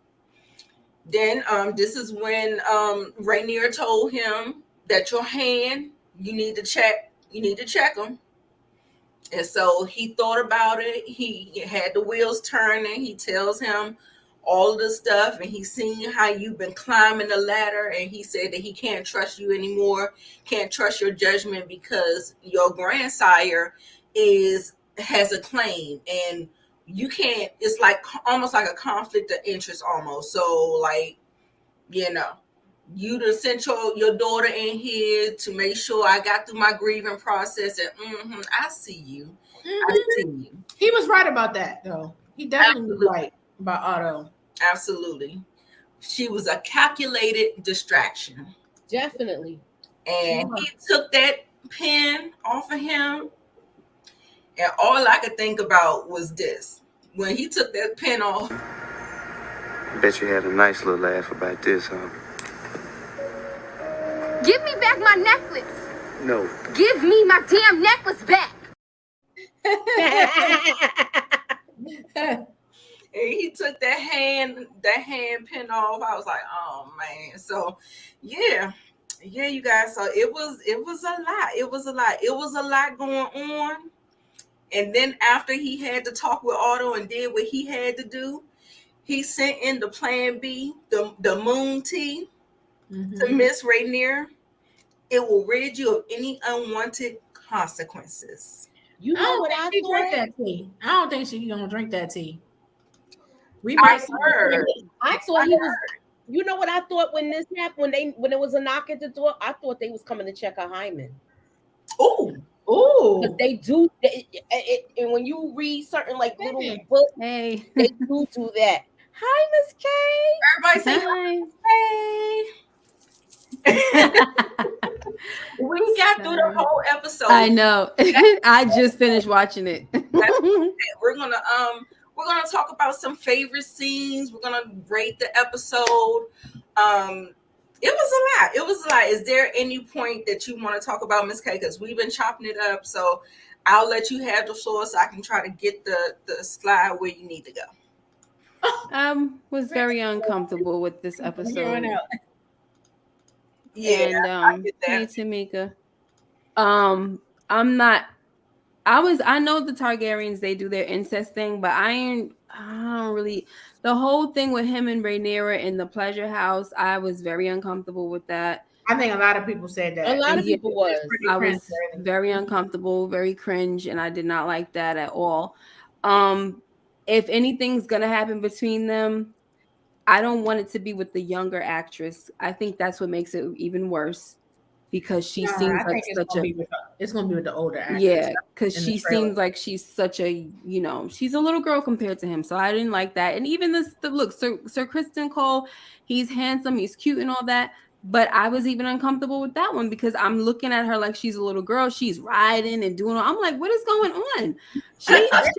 Then this is when Rainier told him that your hand, you need to check them. And so he thought about it. He had the wheels turning. He tells him all of the stuff, and he's seen how you've been climbing the ladder. And he said that he can't trust you anymore, can't trust your judgment because your grandsire has a claim, and you can't. It's like almost like a conflict of interest, almost. So like, you done sent your daughter in here to make sure I got through my grieving process, and I see you. I see you. He was right about that, though. He definitely was right about Otto. Absolutely. She was a calculated distraction. Definitely. And he took that pen off of him, and all I could think about was this. When he took that pen off. I bet you had a nice little laugh about this, huh? Give me back my necklace. No. Give me my damn necklace back. And he took that hand pen off. I was like, oh man. So yeah, you guys. So it was a lot. It was a lot going on. And then after he had to talk with Otto and did what he had to do, he sent in the plan B, the moon tea to Miss Rainier. It will rid you of any unwanted consequences. You know what I thought? That tea. I don't think she's gonna drink that tea. I heard. I thought he was. You know what I thought when this happened? When there was a knock at the door, I thought they was coming to check her hymen. Oh, they do. And when you read certain like little books, they do that. Hi, Miss K. Everybody say hi. We got through the whole episode. I know. I just finished watching it. We're gonna talk about some favorite scenes. We're gonna rate the episode. It was a lot. Is there any point that you want to talk about, Miss K? Because we've been chopping it up, so I'll let you have the floor so I can try to get the slide where you need to go. Was very uncomfortable with this episode. Yeah, and I get that. Hey, Tamika. I'm not. I know the Targaryens, they do their incest thing, but I don't really. The whole thing with him and Rhaenyra in the pleasure house, I was very uncomfortable with that. I think a lot of people said that. A lot of people was. I was very uncomfortable, very cringe, and I did not like that at all. If anything's gonna happen between them, I don't want it to be with the younger actress. I think that's what makes it even worse because she seems like it's gonna be with the older actress. Yeah, because she seems like she's such a, she's a little girl compared to him. So I didn't like that. And even the look, Sir Kristen Cole, he's handsome, he's cute and all that. But I was even uncomfortable with that one because I'm looking at her like she's a little girl. She's riding and doing. I'm like, what is going on? She on her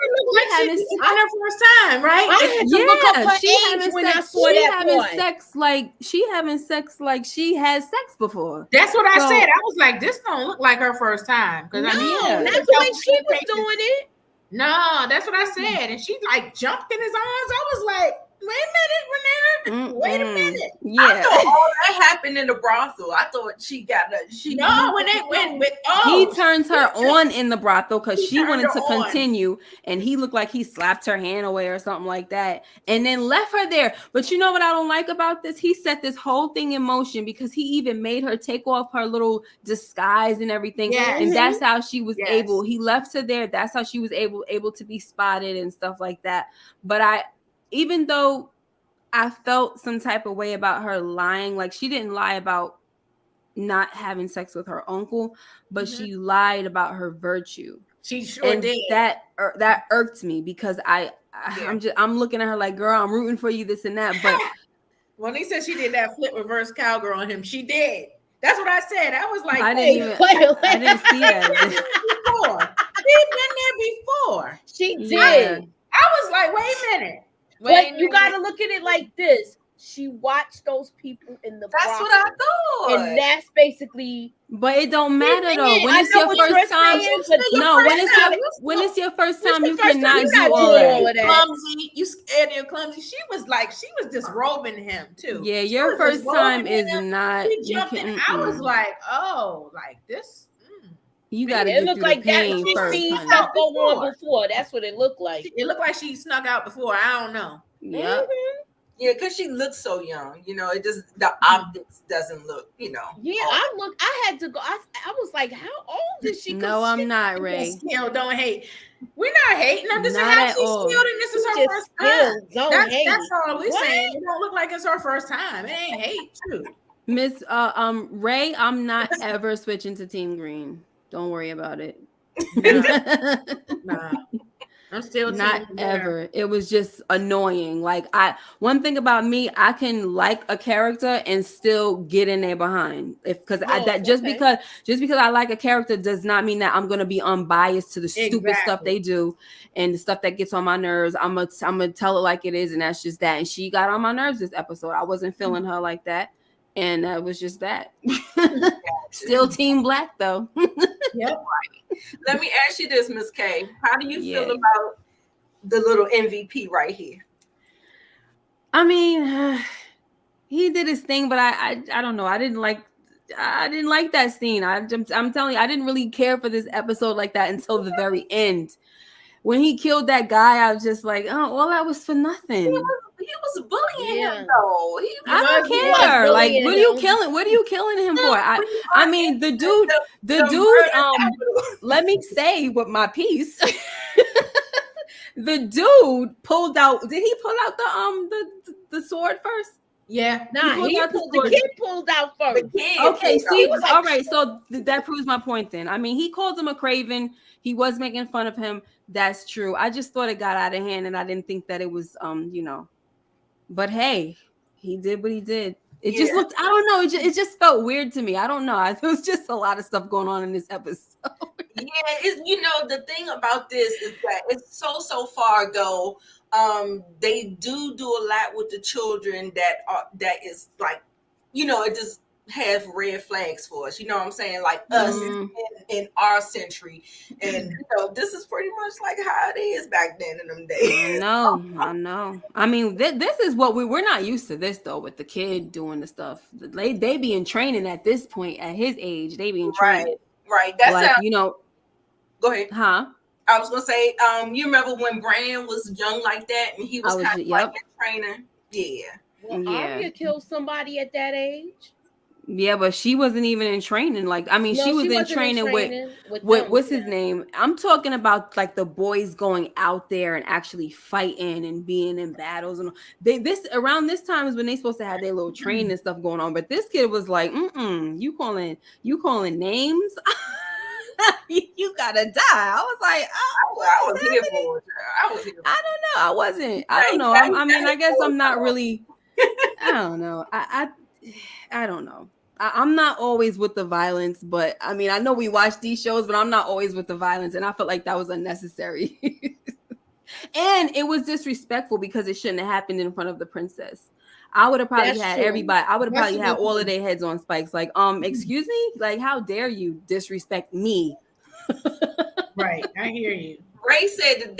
first time, right? I had to look up her age when I saw that having sex like she has sex before. That's what I said. I was like, this don't look like her first time. No, not the way she was doing it. No, that's what I said. And she like jumped in his arms. I was like, wait a minute, Renee. Wait a minute. Yeah. I thought all that happened in the brothel. I thought when they went with he turns her on in the brothel because she wanted to continue, and he looked like he slapped her hand away or something like that, and then left her there. But you know what I don't like about this? He set this whole thing in motion because he even made her take off her little disguise and everything, and that's how she was able. He left her there. That's how she was able to be spotted and stuff like that. But even though I felt some type of way about her lying, like she didn't lie about not having sex with her uncle, but she lied about her virtue. She sure did. That irked me because I'm looking at her like, girl, I'm rooting for you, this and that. But when he said she did that flip reverse cowgirl on him, she did. That's what I said. I was like, I didn't see that before. She'd been there before. She did. I was like, wait a minute. But you got to look at it like this. she watched those people in the That's brothel. what I thought. And that's basically. But it don't matter though. When I it's know your what first you're time, saying, but no. When it's your first time, you cannot you're do not all doing that. all of that. Clumsy, you scared and clumsy. She was disrobing him too. Yeah, She your was first time disrobing is him. not. She You jumped in. can. I was like, oh, like this. You got to It get looked through like the that. pain She first, seen honey. stuff go on before. That's what it looked like. It looked like she snuck out before. I don't know. Yep. Yeah, because she looks so young. You know, it just the optics doesn't look. You know. Yeah, I had to go. I was like, how old is she? No, I'm not, Ray. Still don't hate. We're not hating. I'm just saying Not how at she's all. still, and this is her Just first still time. don't hate. That's all we're What? saying. It don't look like it's her first time. It ain't hate too. Miss Ray, I'm not ever switching to Team Green. Don't worry about it. Nah. I'm still Not team ever. It was just annoying. Like one thing about me, I can like a character and still get in there behind. Because just because I like a character does not mean that I'm gonna be unbiased to the stupid stuff they do and the stuff that gets on my nerves. I'm gonna tell it like it is, and that's just that. And she got on my nerves this episode. I wasn't feeling her like that. And that was just that. Still Team Black though. Yep. Let me ask you this, Miss K. How do you feel about the little MVP right here? I mean, he did his thing, but I don't know. I didn't like that scene. I'm telling you, I didn't really care for this episode like that until the very end. When he killed that guy, I was just like, oh, well, that was for nothing. He was bullying him though. I don't care. Like, what are you killing? What are you killing him for? I mean, the dude. Let me say with my piece. The dude pulled out. Did he pull out the sword first? Yeah. Nah, the kid pulled out first. Okay, see, all right. So that proves my point. Then, I mean, he called him a craven. He was making fun of him. That's true. I just thought it got out of hand, and I didn't think that it was, But hey, he did what he did. It just looked. I don't know. It just felt weird to me. I don't know. There was just a lot of stuff going on in this episode. Yeah, the thing about this is that it's so far though. They do a lot with the children that is like, it just have red flags for us. You know what I'm saying? Like us in our century, and this is pretty much like how it is back then in them days. I know. I mean, this is what we're not used to this though. With the kid doing the stuff, they be in training at this point at his age. They be in training, right? That's like Go ahead. Huh? I was gonna say, you remember when Bran was young like that, and he was kind of like in training. Yeah. Well, Arya killed somebody at that age. Yeah, but she wasn't even in training. Like, I mean, she was in training with what's his name? I'm talking about like the boys going out there and actually fighting and being in battles. And around this time is when they supposed to have their little training and stuff going on. But this kid was like, you calling names? You gotta die. I was like, I was here for it. I don't know. I wasn't. I don't know. I mean, I guess I'm not really. I don't know. I don't know. I'm not always with the violence, but I mean, I know we watch these shows, but I'm not always with the violence, and I felt like that was unnecessary. And it was disrespectful because it shouldn't have happened in front of the princess. I would have probably had everybody. I would have probably had all of their heads on spikes. Like, excuse me, like, how dare you disrespect me? Right, I hear you. Ray said that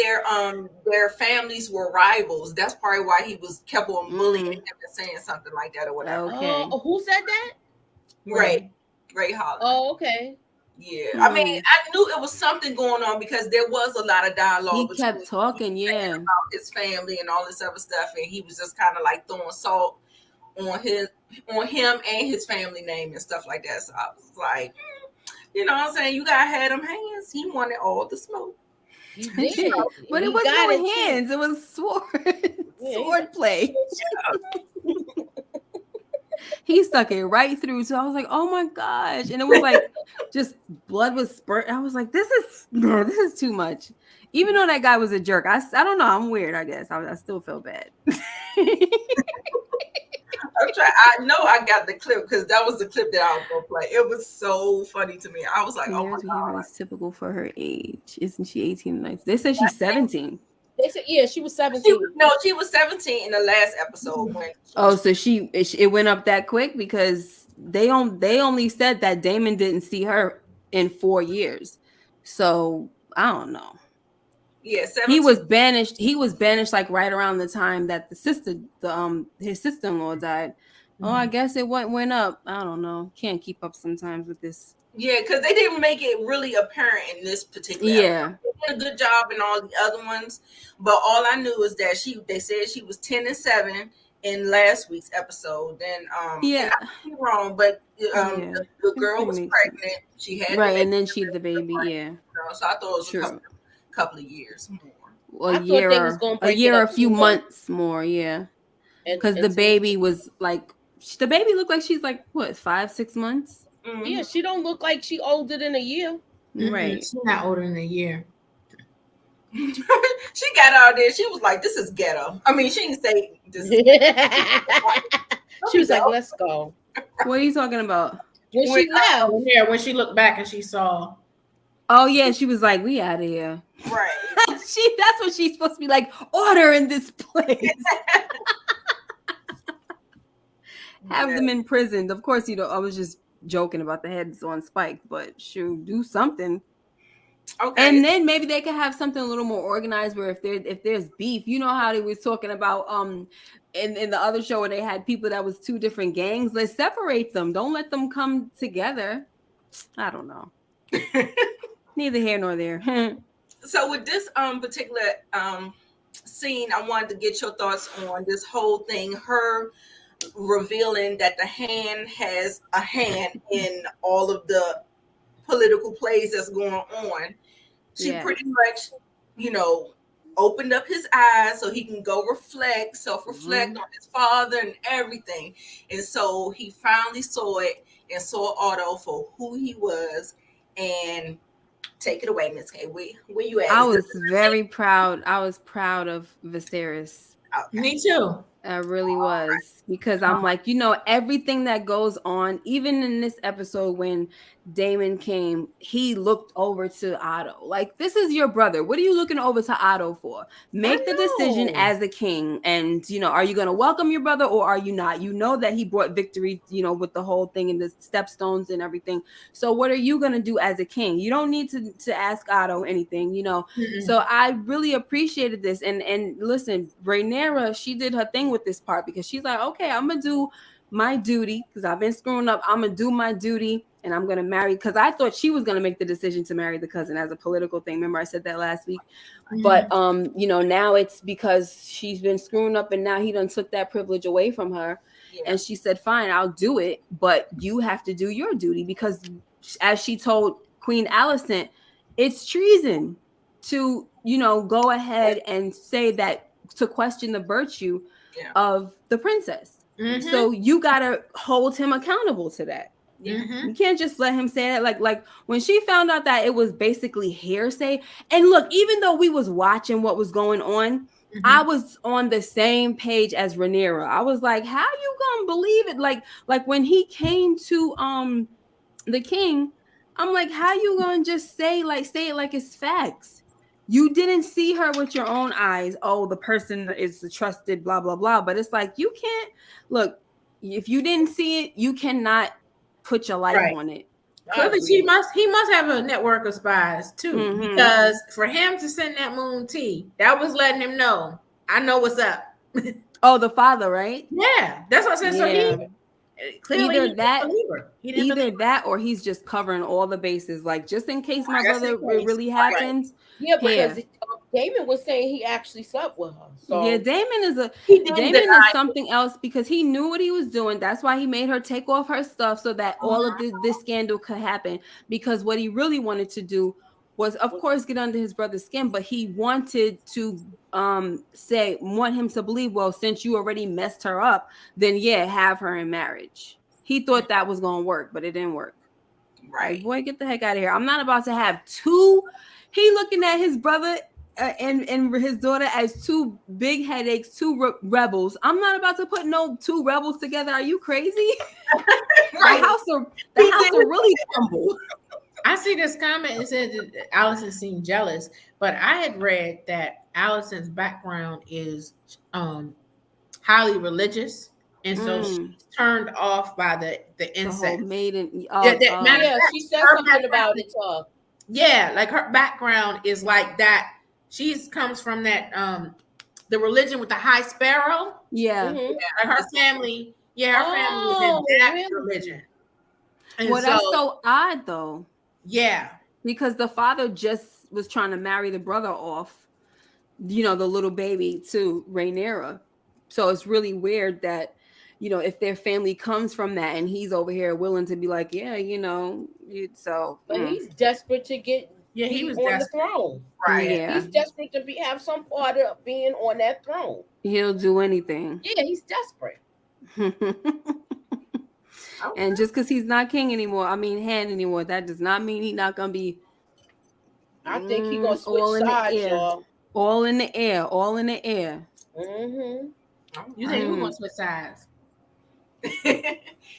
their families were rivals. That's probably why he kept on bullying him and saying something like that or whatever. Okay. Who said that? Ray Holland. Oh, okay. Yeah. I mean, I knew it was something going on because there was a lot of dialogue. He kept talking, about his family and all this other stuff, and he was just kind of like throwing salt on him and his family name and stuff like that. So I was like, you know what I'm saying? You gotta have them hands. He wanted all the smoke. He did. But it wasn't no hands, it was sword play. He stuck it right through. So I was like, oh my gosh. And it was like just blood was spurt. I was like, this is too much. Even though that guy was a jerk. I don't know. I'm weird, I guess. I still feel bad. I know I got the clip because that was the clip that I was gonna play. It was so funny to me. I was like, oh my God. It's typical for her age. Isn't she 18 nights? They said she's 17. They said, yeah, she was 17. She was 17 in the last episode. When so it went up that quick because they only said that Damon didn't see her in 4 years. So I don't know. Yeah, 17. He was banished like right around the time that his sister-in-law died. Oh, I guess it went up. I don't know. Can't keep up sometimes with this. Yeah, because they didn't make it really apparent in this particular episode. They did a good job in all the other ones, but all I knew is that they said she was 10 and 7 in last week's episode. Then and I could be wrong, but the girl was pregnant. Sense. She had and then she had the baby. Yeah. So I thought it was a couple of years more. Well, a year or a few months more. Yeah. Because the baby was like, the baby looked like she's like what, 5-6 months. Mm-hmm. Yeah, she don't look like she older than a year. Right. She's not older than a year. She got out there. She was like, "This is ghetto." I mean, she didn't say this. She was like, "Let's go." What are you talking about? When she left. Yeah, when she looked back and she saw. Oh yeah, she was like, "We out of here." Right. That's what she's supposed to be like. Order in this place. Have them imprisoned. Of course, I was just joking about the heads on spikes, but shoot, do something. Okay. And then maybe they could have something a little more organized where if there's beef, you know how they was talking about in the other show where they had people that was 2 different gangs. Let's separate them. Don't let them come together. I don't know. Neither here nor there. So with this particular scene, I wanted to get your thoughts on this whole thing. Her revealing that the hand has a hand in all of the political plays that's going on. She pretty much, opened up his eyes so he can go self-reflect on his father and everything. And so he finally saw it and saw Otto for who he was. And take it away, Miss K. Where you at? I was very proud. I was proud of Viserys. Okay. Me too. I really was, because I'm like, everything that goes on, even in this episode when Damon came, he looked over to Otto. Like, this is your brother. What are you looking over to Otto for? Make the decision as a king. And, are you going to welcome your brother or are you not? You know that he brought victory, with the whole thing and the stepstones and everything. So what are you going to do as a king? You don't need to ask Otto anything, Mm-hmm. So I really appreciated this. And listen, Rhaenyra, she did her thing with this part because she's like, okay, I'm going to do my duty because I've been screwing up. I'm going to do my duty. And I'm going to marry, because I thought she was going to make the decision to marry the cousin as a political thing. Remember I said that last week? Mm-hmm. But, now it's because she's been screwing up and now he done took that privilege away from her. Yeah. And she said, fine, I'll do it. But you have to do your duty because as she told Queen Alicent, it's treason to, go ahead and say that, to question the virtue of the princess. Mm-hmm. So you got to hold him accountable to that. Mm-hmm. You can't just let him say that. Like when she found out that it was basically hearsay. And look, even though we was watching what was going on, mm-hmm. I was on the same page as Rhaenyra. I was like, how you gonna believe it? Like when he came to the king, I'm like, how you gonna just say it like it's facts? You didn't see her with your own eyes. Oh, the person is the trusted, blah, blah, blah. But it's like, you can't look, if you didn't see it, you cannot put your life on it. Clearly, he must have a network of spies too, mm-hmm. because for him to send that moon tea, that was letting him know, I know what's up. Oh, the father, right? Yeah, that's what I said. Yeah. So he clearly either that or he's just covering all the bases, like just in case my brother really happens. Yeah, because Damon was saying he actually slept with her. So yeah, Damon is something else because he knew what he was doing. That's why he made her take off her stuff so that all of this scandal could happen. Because what he really wanted to do was, of course, get under his brother's skin, but he wanted to want him to believe, well, since you already messed her up, then have her in marriage. He thought that was gonna work, but it didn't work. Right, like, boy, get the heck out of here. I'm not about to have two. He looking at his brother and his daughter as two big headaches, two rebels. I'm not about to put no two rebels together. Are you crazy? Right. The house will really crumble. I see this comment. It said that Allison seemed jealous, but I had read that Allison's background is highly religious, and so she's turned off by the The incest. whole maiden. Matter of Yeah, fact, she said her something about it. Yeah, like her background is like that. She's comes from that the religion with the high sparrow. Yeah. Mhm. Like her family, her family is Oh, in that really? religion. And Well, that's so odd though, yeah. because the father just was trying to marry the brother off, the little baby to Rhaenyra. So it's really weird that, if their family comes from that and he's over here willing to be like, yeah, so. But he's desperate to get he was on the desperate. throne. Right. Yeah. He's desperate to have some part of being on that throne. He'll do anything. Yeah, he's desperate. And just because he's not king anymore, hand anymore, that does not mean he's not gonna be. I think he's gonna switch all in the sides, air. y'all. All in the air. All in the air. Mm-hmm. You think who wants to switch sides?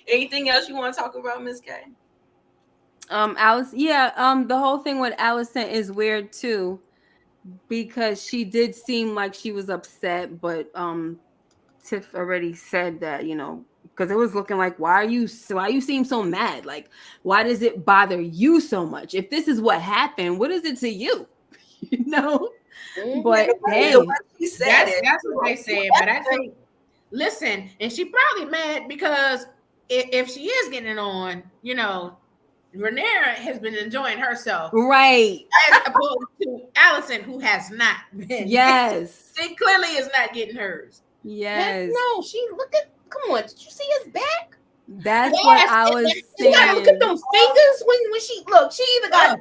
Anything else you want to talk about, Miss K? Alice, the whole thing with Allison is weird too, because she did seem like she was upset, but Tiff already said that, because it was looking like, why you seem so mad? Like, why does it bother you so much? If this is what happened, what is it to you? Mm-hmm. But hey, she said that's what they said. But I think, listen, and she probably mad because if she is getting it on, Rhaenyra has been enjoying herself, right? As opposed to Allison, who has not been. Yes, she clearly is not getting hers. yes. No, come on, did you see his back? That's what I was saying. You gotta look at those fingers when she either got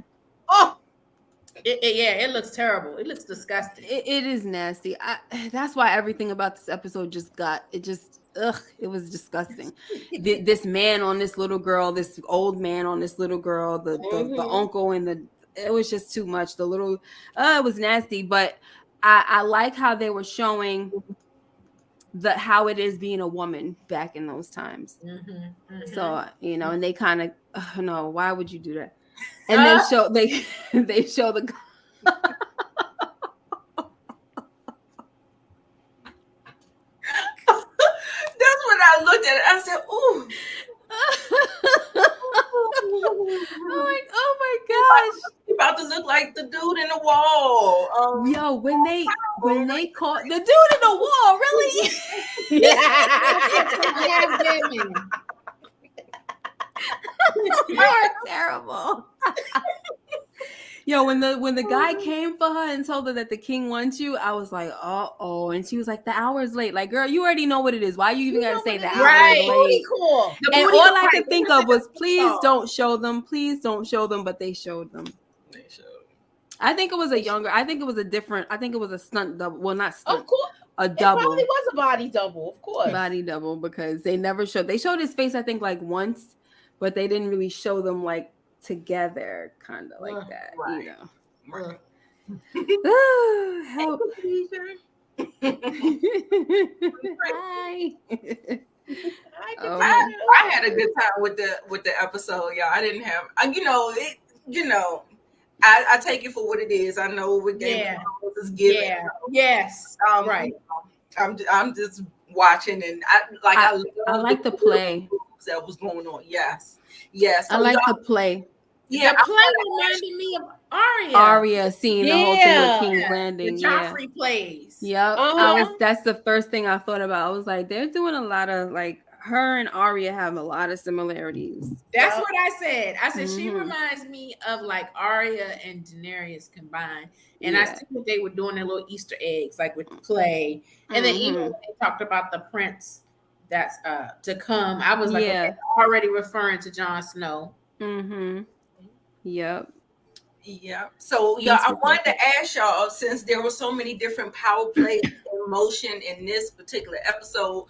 it looks terrible. It looks disgusting. It is nasty. That's why everything about this episode it was disgusting. This man on this little girl, this old man on this little girl, the uncle and it was just too much. The little, it was nasty. But I like how they were showing how it is being a woman back in those times. So and they kind of no, why would you do that? And they show the. That's when I looked at it. I said, "Ooh." I'm like, oh my gosh, He's about to look like the dude in the wall. Yo, when they caught the dude in the wall, really? You are terrible. Yo, when the guy came for her and told her that the king wants you, I was like, oh, and she was like, the hour's late. Like, girl, you already know what it is. Why you even gotta say the hour's late? Cool. And all I could think of was, please don't show them, but they showed them. I think it was a stunt double. Well, not stunt. Of course. A double. It probably was a body double, of course. Body double, because they showed his face, I think, like once, but they didn't really show them like together, kind of like that, right. Right. Help. Hi. I had a good time with the episode, y'all. I didn't have, I take it for what it is. I know what Game of Thrones is giving. Yeah. Yes. Right. I'm just watching, and I like the play that was going on. Yes. So I like the play. Yeah, the play reminded me of Arya seeing the whole thing with King's Landing. The Joffrey plays. Yep. That's the first thing I thought about. I was like, they're doing a lot of like, her and Arya have a lot of similarities. That's what I said. I said she reminds me of like Arya and Daenerys combined. And I see what they were doing their little Easter eggs, like with the play. And then even when they talked about the prince that's to come, I was like, okay, already referring to Jon Snow. Yep. So I wanted to ask y'all, since there were so many different power plays in motion in this particular episode,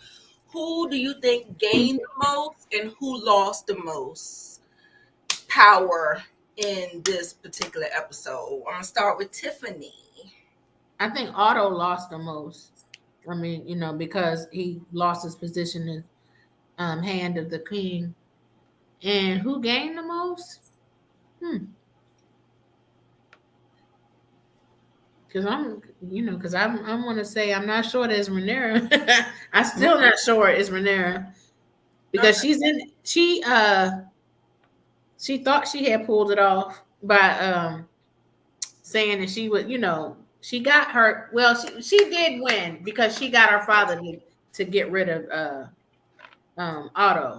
who do you think gained the most and who lost the most power in this particular episode? I'm gonna start with Tiffani. I think Otto lost the most. I mean, because he lost his position in hand of the king. And who gained the most? Because I want to say I'm not sure that it's Rhaenyra. I'm still not sure it's Rhaenyra because she thought she had pulled it off by saying that she would, she got her. Well, she did win because she got her father to get rid of Otto.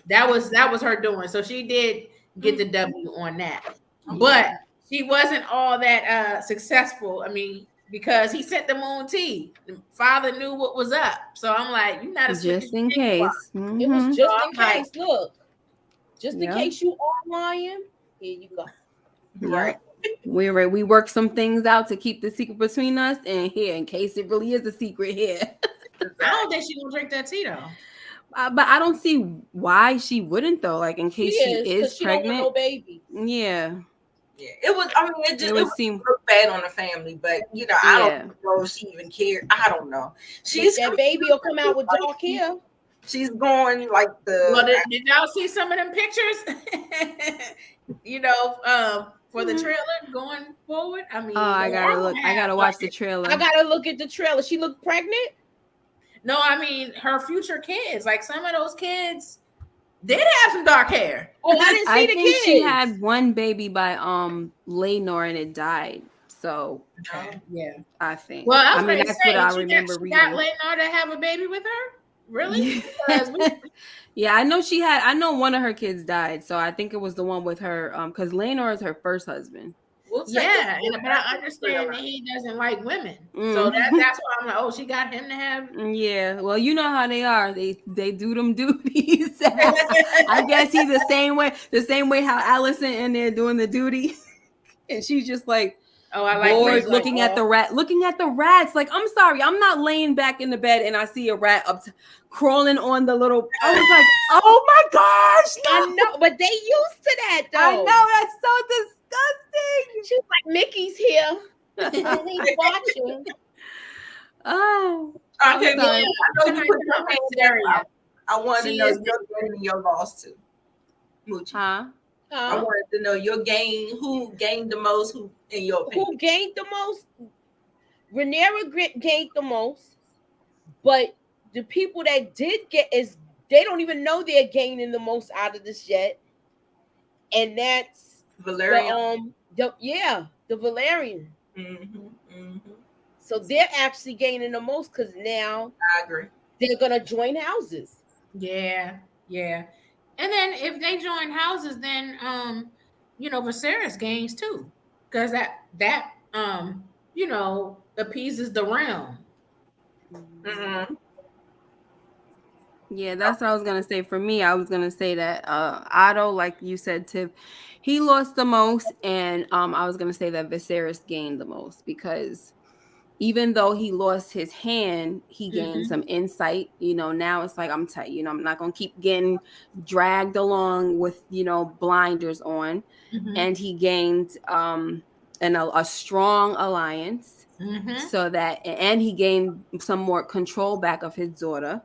That was her doing. So she did get the W on that, but she wasn't all that successful. I mean, because he sent the moon tea. The father knew what was up. So I'm like, you're not a Just in case. It was Mhm. just in case. Look, just in Yeah. case you are lying, here you go. Right. We work some things out to keep the secret between us, and here, in case it really is a secret here. I don't think she gonna drink that tea though. But I don't see why she wouldn't though. Like in case she is she don't pregnant. want no baby. Yeah. Yeah, it was. I mean, it would would seem look bad on the family, but I don't know if she even cared. I don't know. That baby will come out with dark hair. She's going like the. Well, did y'all see some of them pictures? For the trailer going forward. I mean, I gotta look. I gotta watch the trailer. I gotta look at the trailer. She looked pregnant. No, I mean her future kids. Like some of those kids did have some dark hair. Oh, I didn't see the think kids. she had one baby by Lenore and it died. So yeah, I think. Well, that's what I remember reading. Got Lenore to have a baby with her. Really? Yeah, I know she had. I know one of her kids died, so I think it was the one with her. Because Lenore is her first husband. But I understand that he doesn't like women, so that's why I'm like, oh, she got him to have. Yeah, well, you know how they are. They do them duties. I guess he's the same way how Allison in there doing the duty, and she's just like. Oh, I like bored looking at the rats. Like, I'm sorry, I'm not laying back in the bed and I see a rat crawling on the little. I was like, oh my gosh, no. I know, but they used to that though. I know, that's so disgusting. She's like, Mickey's here. And he's watching. Oh, okay. Well, I know you put your hands there. I wanted to know your gain and your loss too, Moochie. Huh? I wanted to know your gain. Who gained the most? Who in your opinion? Who gained the most? Rhaenyra gained the most, but the people that did get they don't even know they're gaining the most out of this yet, and that's Valerian. The Valerian. Mm-hmm. So they're actually gaining the most because now I agree. They're gonna join houses. Yeah. And then if they join houses, then Viserys gains too, because that appeases the realm. Mm-hmm. Yeah, that's what I was gonna say. For me, I was gonna say that Otto, like you said, Tiff, he lost the most, and I was gonna say that Viserys gained the most because even though he lost his hand, he gained some insight. Now it's like I'm not gonna keep getting dragged along with blinders on, and he gained a strong alliance, so that and he gained some more control back of his daughter.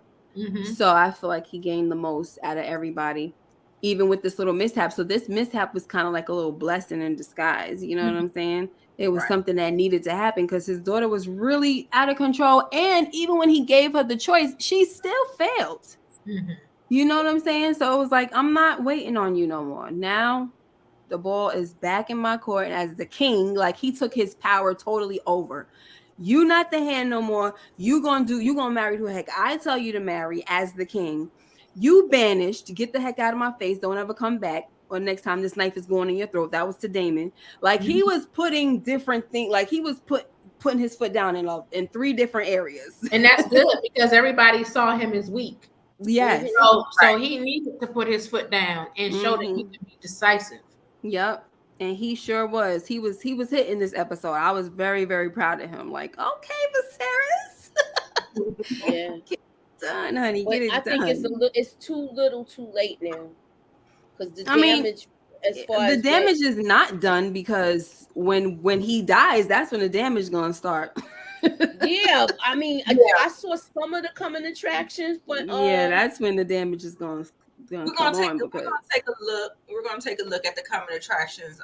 So I feel like he gained the most out of everybody, even with this little mishap. So this mishap was kind of like a little blessing in disguise. You know what I'm saying? It was something that needed to happen because his daughter was really out of control. And even when he gave her the choice, she still failed. You know what I'm saying? So it was like, I'm not waiting on you no more. Now the ball is back in my court. And as the king, like he took his power totally over. You not the hand no more. You gonna marry who the heck I tell you to marry as the king. You banished. Get the heck out of my face. Don't ever come back. Or next time this knife is going in your throat. That was to Damon. Like he was putting different things. Like he was putting his foot down in 3 different areas. And that's good because everybody saw him as weak. Yes. So he needed to put his foot down and show that he could be decisive. Yep. And he sure was. He was hitting this episode. I was very, very proud of him. Like, okay, Viserys. Yeah. Get it done, honey. Get it done. I think it's too little too late now. Because the damage the damage is not done because when he dies, that's when the damage is gonna start. Yeah, I mean, I saw some of the coming attractions, but that's when the damage is gonna gonna We're come gonna on take because we're gonna take a look at the coming attractions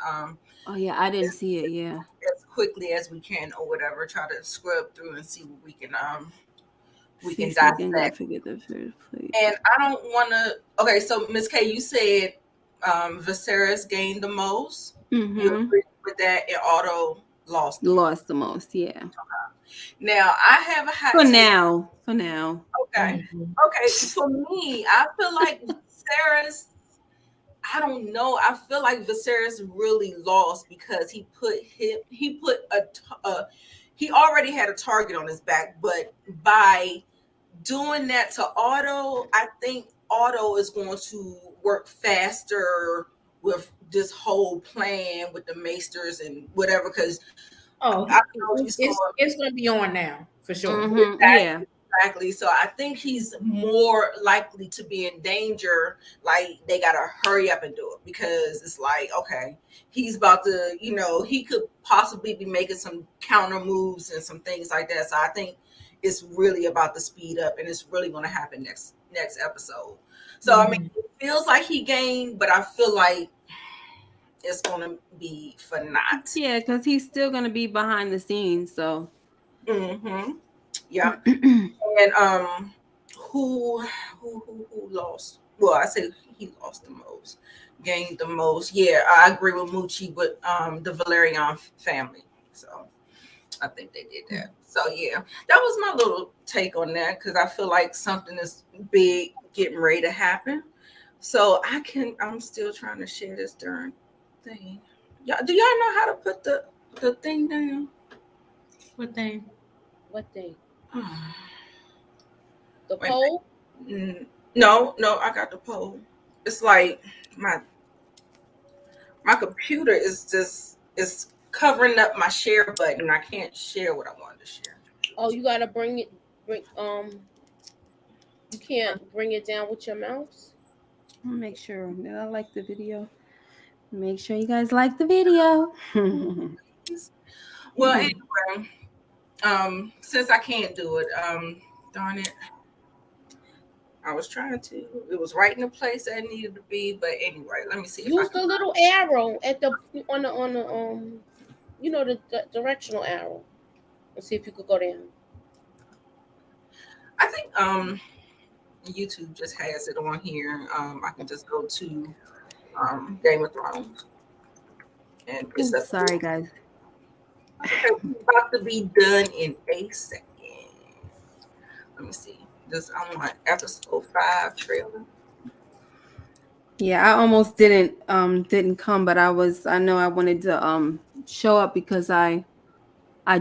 oh yeah, I didn't see it. Yeah, as quickly as we can or whatever. Try to scrub through and see what we can again. Don't dissect. forget the first plate. And I don't want to. Okay, so Miss K, you said Viserys gained the most. You agree with that, and Otto lost. Lost the most. Yeah. Now I have a hot For take. now. Okay. Okay. For me, I feel like Viserys. I don't know. I feel like Viserys really lost because he already had a target on his back, but by doing that to Otto, I think Otto is going to work faster with this whole plan with the Maesters and whatever. Because Oh, I don't know if you saw it's going to be on now for sure. Yeah. exactly. So I think he's more likely to be in danger. Like they gotta hurry up and do it because it's like, okay, he's about to, he could possibly be making some counter moves and some things like that. So I think it's really about the speed up, and it's really going to happen next episode. So I mean, it feels like he gained, but I feel like it's going to be for naught. Yeah, because he's still going to be behind the scenes. So. Yeah. And who lost? Well, I say he lost the most, gained the most. Yeah, I agree with Moochie with the Valerian family. So I think they did that. So yeah, that was my little take on that because I feel like something is big getting ready to happen. So I'm still trying to share this darn thing. Do y'all know how to put the thing down? What thing? What thing? The Wait, poll? No, I got the poll. It's like my computer is covering up my share button. I can't share what I wanted to share. Oh, you gotta bring you can't bring it down with your mouse? I'll make sure that I like the video. Make sure you guys like the video. Well, anyway, since I can't do it, darn it. I was trying to. It was right in the place that it needed to be, but anyway, let me see. Use the little arrow at the on the the directional arrow. Let's see if you could go down. I think YouTube just has it on here. I can just go to Game of Thrones, and it's sorry, guys. Okay, about to be done in a second. Let me see. I'm on episode 5 trailer. Yeah, I almost didn't come, but I know I wanted to show up because I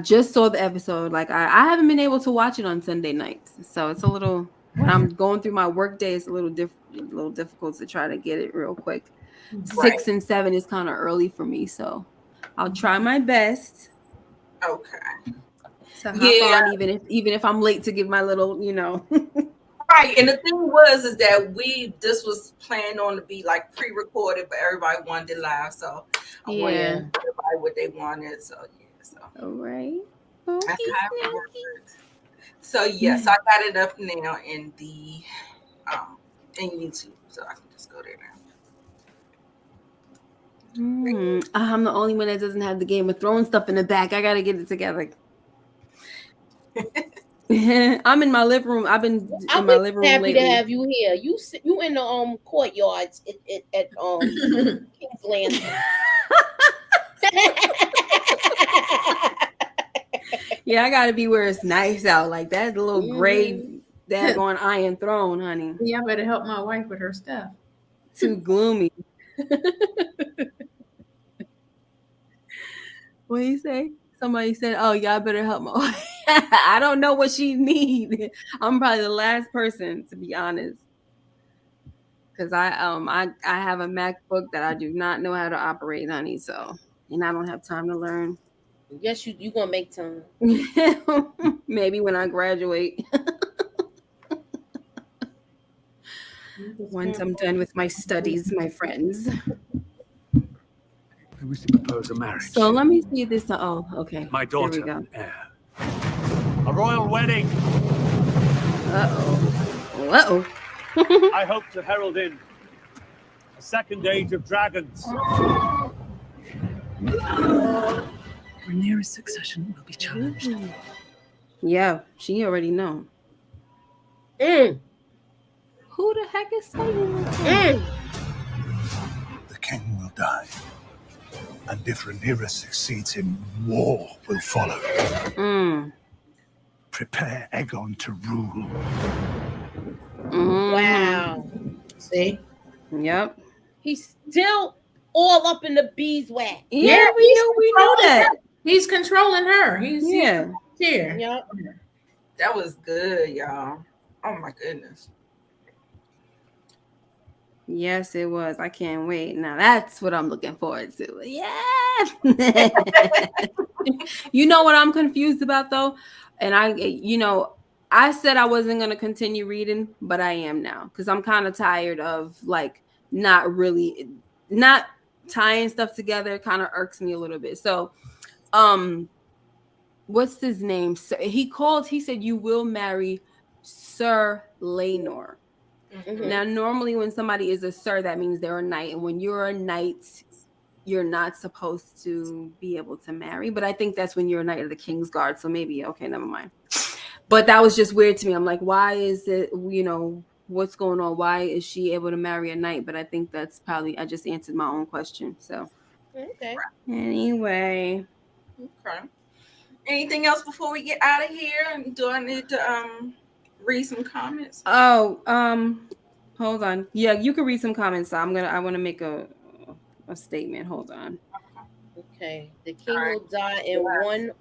just saw the episode. Like I haven't been able to watch it on Sunday nights, so it's a little when I'm going through my work day, it's a little difficult to try to get it real quick. Right. 6 and 7 is kind of early for me, so I'll try my best. Okay. To hop on, even if I'm late to give my little, Right, and the thing is that this was planned on to be like pre-recorded, but everybody wanted it live, so I wanted everybody what they wanted. So all right. That's how it works. So yes, I got it up now in the in YouTube, so I can just go there now. I'm the only one that doesn't have the Game of Thrones stuff in the back. I gotta get it together. I'm in my living room. I've been in my living room happy lately. to have you here. You in the courtyards at King's Landing. Yeah, I gotta be where it's nice out, like that little gray daggone iron throne, honey. Yeah, I better help my wife with her stuff. Too gloomy. What do you say? Somebody said, "Oh, y'all better help my wife." I don't know what she needs. I'm probably the last person, to be honest, because I have a MacBook that I do not know how to operate, honey. So, and I don't have time to learn. Yes, you gonna make time. Maybe when I graduate. Once I'm done with my studies, my friends. I wish to propose a marriage. So let me see this. Oh, okay. My daughter, there we go. heir. A royal wedding. Uh-oh. I hope to herald in The second age of dragons. Rhaenyra's succession will be challenged. Yeah, she already know. Mm. Who the heck is saying that? Mm. The king will die. And if Rhaenyra succeeds him, war will follow. Mm. Prepare Aegon to rule. Wow. See? Yep. He's still all up in the beeswax. Yeah, we know that. He's controlling her. He's here. Yep. That was good, y'all. Oh my goodness. Yes, it was. I can't wait. Now that's what I'm looking forward to. Yeah. You know what I'm confused about though? And I said I wasn't going to continue reading, but I am now because I'm kind of tired of like not tying stuff together. It kind of irks me a little bit. So, what's his name? He said, you will marry Sir Laenor. Mm-hmm. Now, normally when somebody is a sir, that means they're a knight. And when you're a knight, you're not supposed to be able to marry. But I think that's when you're a knight of the King's Guard. So maybe, okay, never mind. But that was just weird to me. I'm like, why is it, what's going on? Why is she able to marry a knight? But I think that's probably, I just answered my own question. So, okay. Anyway. Okay. Anything else before we get out of here? Do I need to read some comments? Oh, hold on. Yeah, you can read some comments. I want to make a statement. Hold on. Okay. The king will die in 1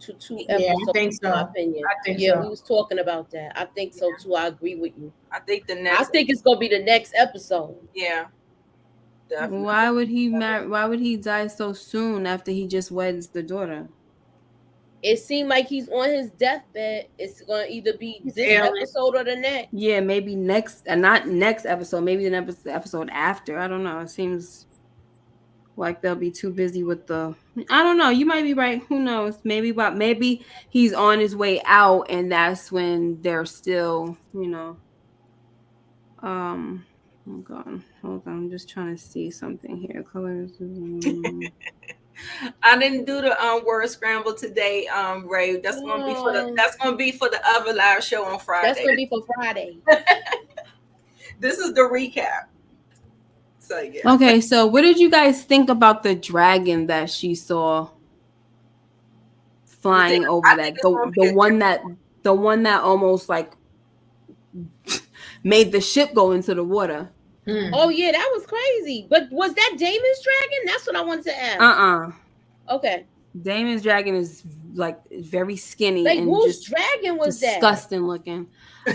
to 2 episodes. Yeah, I think so. In my opinion. I think we so. was talking about that. I think so too. I agree with you. I think it's gonna be the next episode. Yeah. Definitely. Why would he die so soon after he just weds the daughter? It seemed like he's on his deathbed. It's gonna either be this episode or the next. Yeah, maybe next, and not next episode. Maybe the episode after. I don't know. It seems like they'll be too busy with the. I don't know. You might be right. Who knows? Maybe he's on his way out, and that's when they're still, Hold on. I'm just trying to see something here. Colors. I didn't do the word scramble today, Ray. That's gonna be for the other live show on Friday. That's gonna be for Friday. This is the recap. So yeah. Okay, so what did you guys think about the dragon that she saw flying over that? The one that almost like made the ship go into the water. Oh yeah, that was crazy. But was that Damon's dragon? That's what I wanted to ask. Okay. Damon's dragon is like very skinny like, and whose just dragon was disgusting looking.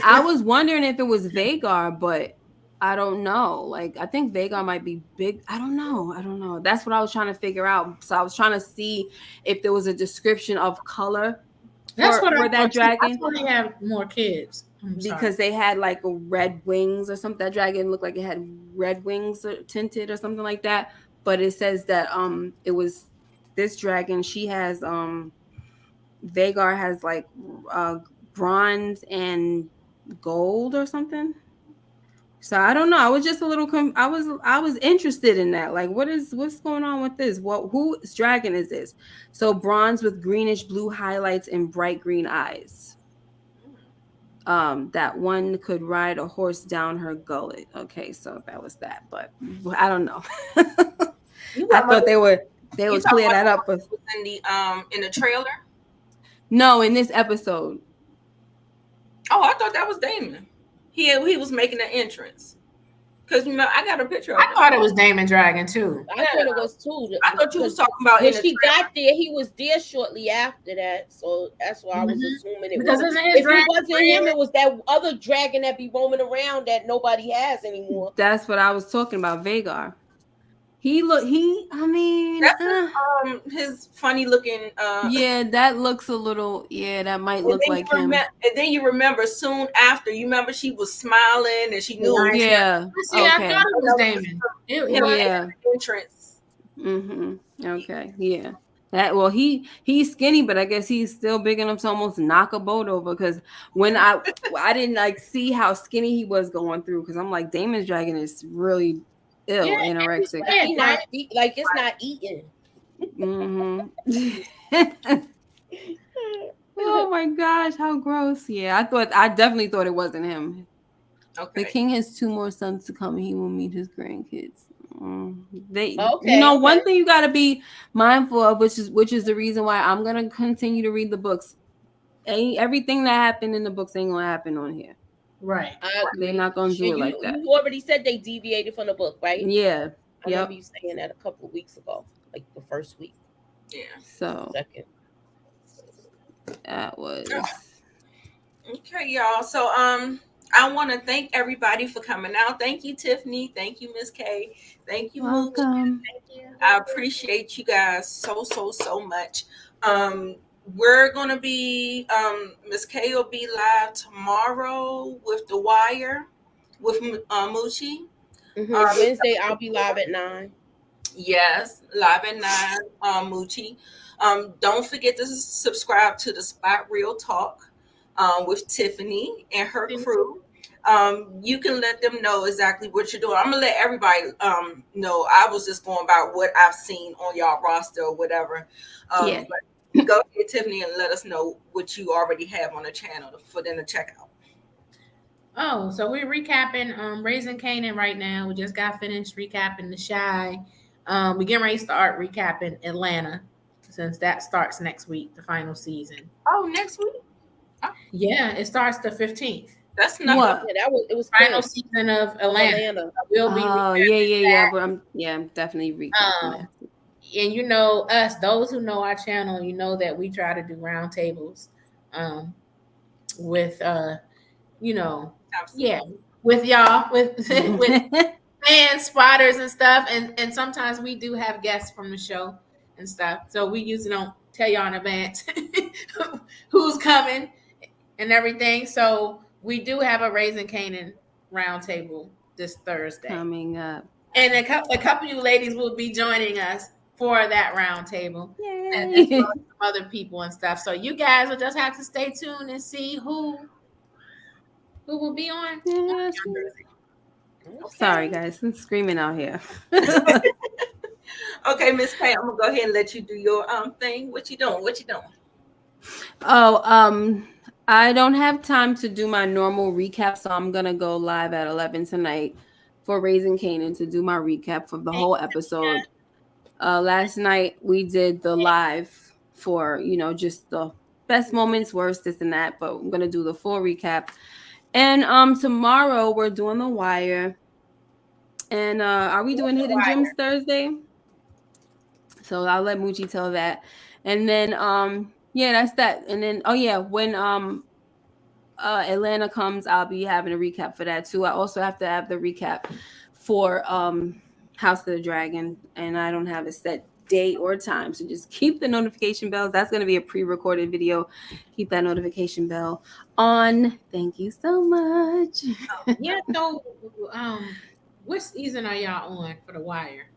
I was wondering if it was Vhagar, but I don't know. Like I think Vhagar might be big. I don't know. That's what I was trying to figure out. So I was trying to see if there was a description of color for that dragon. That's why they have more kids. Because they had like red wings or something. That dragon looked like it had red wings tinted or something like that. But it says that it was this dragon. She has Vhagar has like bronze and gold or something. So I don't know. I was just a little I was interested in that. Like what's going on with this? Whose dragon is this? So bronze with greenish blue highlights and bright green eyes. That one could ride a horse down her gullet. Okay, so that was that, but I don't know. I thought they would clear that up. In the trailer? No, in this episode. Oh, I thought that was Damon. He was making an entrance. Because I got a picture of I thought it was Damon Dragon too. I thought it was too. I thought you was talking about when she got there, he was there shortly after that. So that's why I was assuming it was. If it wasn't him, it was that other dragon that be roaming around that nobody has anymore. That's what I was talking about, Vhagar. That's his funny looking yeah, that looks a little that might look like him. And then you remember soon after, you remember she was smiling and she knew I thought it was Damon. Yeah. Entrance. Okay, yeah. He's skinny, but I guess he's still big enough to almost knock a boat over. Because when I didn't like see how skinny he was going through, because I'm like, Damon's dragon is really ill, Yeah, anorexic. Like, he not like it's not eating. Oh my gosh, how gross. Yeah, I definitely thought it wasn't him. Okay. The king has 2 more sons to come and he will meet his grandkids. Okay, One thing you got to be mindful of, which is the reason why I'm going to continue to read the books. Everything that happened in the books ain't going to happen on here. Right. I agree. They're not going to do it like that. You already said they deviated from the book, right? Yeah. I remember you saying that a couple of weeks ago, like the first week. Yeah. So second. That was okay, y'all. So I want to thank everybody for coming out. Thank you, Tiffany. Thank you, Miss K. Thank you, welcome. Thank you. I appreciate you guys so much. We're gonna be Miss K will be live tomorrow with The Wire with Moochie. Wednesday I'll be live at 9. Yes, live at 9. Moochie. Don't forget to subscribe to the Spot Real Talk with Tiffany and her crew. You can let them know exactly what you're doing. I'm gonna let everybody know. I was just going by what I've seen on y'all roster or whatever. Yeah. But go ahead, Tiffany, and let us know what you already have on the channel for them to check out. Oh, so we're recapping Raising Canaan right now. We just got finished recapping The Shy. We getting ready to start recapping Atlanta since that starts next week, the final season. Oh, next week? Oh. Yeah, it starts the 15th. That's not what? Yeah, it was Final good. season of Atlanta. We'll be yeah. But I'm definitely recapping that. And you know us, those who know our channel, you know that we try to do roundtables with you know, absolutely. Yeah, with y'all, with fans, spotters and stuff. And sometimes we do have guests from the show and stuff. So we usually don't tell y'all in advance who's coming and everything. So we do have a Raising Canaan roundtable this Thursday coming up. And a couple of you ladies will be joining us for that roundtable. And as well as some other people and stuff. So you guys will just have to stay tuned and see who will be on. Yes. Okay. Sorry, guys. I'm screaming out here. Okay, Miss K, I'm gonna go ahead and let you do your thing. What you doing? Oh, I don't have time to do my normal recap, so I'm gonna go live at 11 tonight for Raising Canaan to do my recap for the whole episode. Last night we did the live for, just the best moments, worst, this and that, but I'm gonna do the full recap. And tomorrow we're doing The Wire. And are we doing Hidden Gems Thursday? So I'll let Moochie tell that. And then yeah, that's that. And then when Atlanta comes, I'll be having a recap for that too. I also have to have the recap for House of the Dragon, and I don't have a set date or time, so just keep the notification bells. That's going to be a pre-recorded video. Keep that notification bell on. Thank you so much. Yeah, so what season are y'all on for The Wire?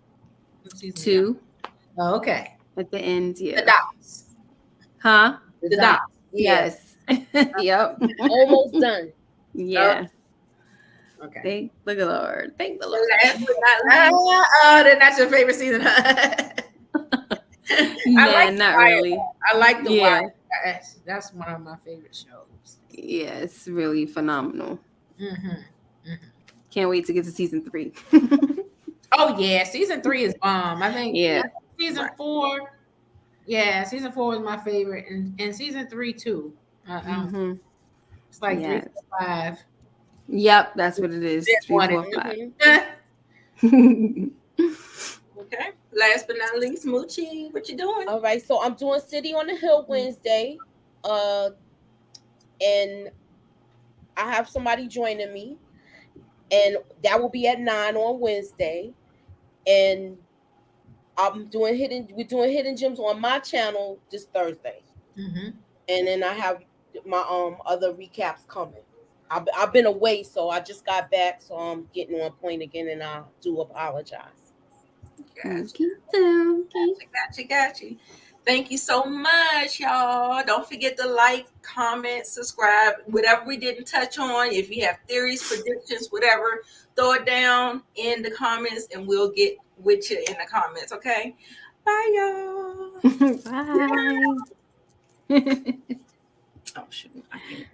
2. Oh, okay. At the end, yeah. The dots. Huh? The dots. Yes. Yep. Almost done. Yeah. Okay. Thank the Lord. Thank the Lord. Oh, then that's your favorite season. Yeah, not really. I like The Wire. That's one of my favorite shows. Yeah, it's really phenomenal. Mm-hmm. Can't wait to get to season 3. Oh yeah, season 3 is bomb. I think season 4. Yeah, season 4 was my favorite, and season 3 too. It's like 3, 4, 5. Yep, that's what it is. 3, 4, 5. Okay. Last but not least, Moochie, what you doing? All right, so I'm doing City on the Hill Wednesday, and I have somebody joining me, and that will be at 9 on Wednesday, and we're doing Hidden Gems on my channel this Thursday, and then I have my other recaps coming. I've been away, so I just got back, so I'm getting on point again, and I do apologize. Got you. Thank you so much, y'all. Don't forget to like, comment, subscribe, whatever we didn't touch on. If you have theories, predictions, whatever, throw it down in the comments and we'll get with you in the comments, okay? Bye, y'all. Bye. Oh, shoot. I can't.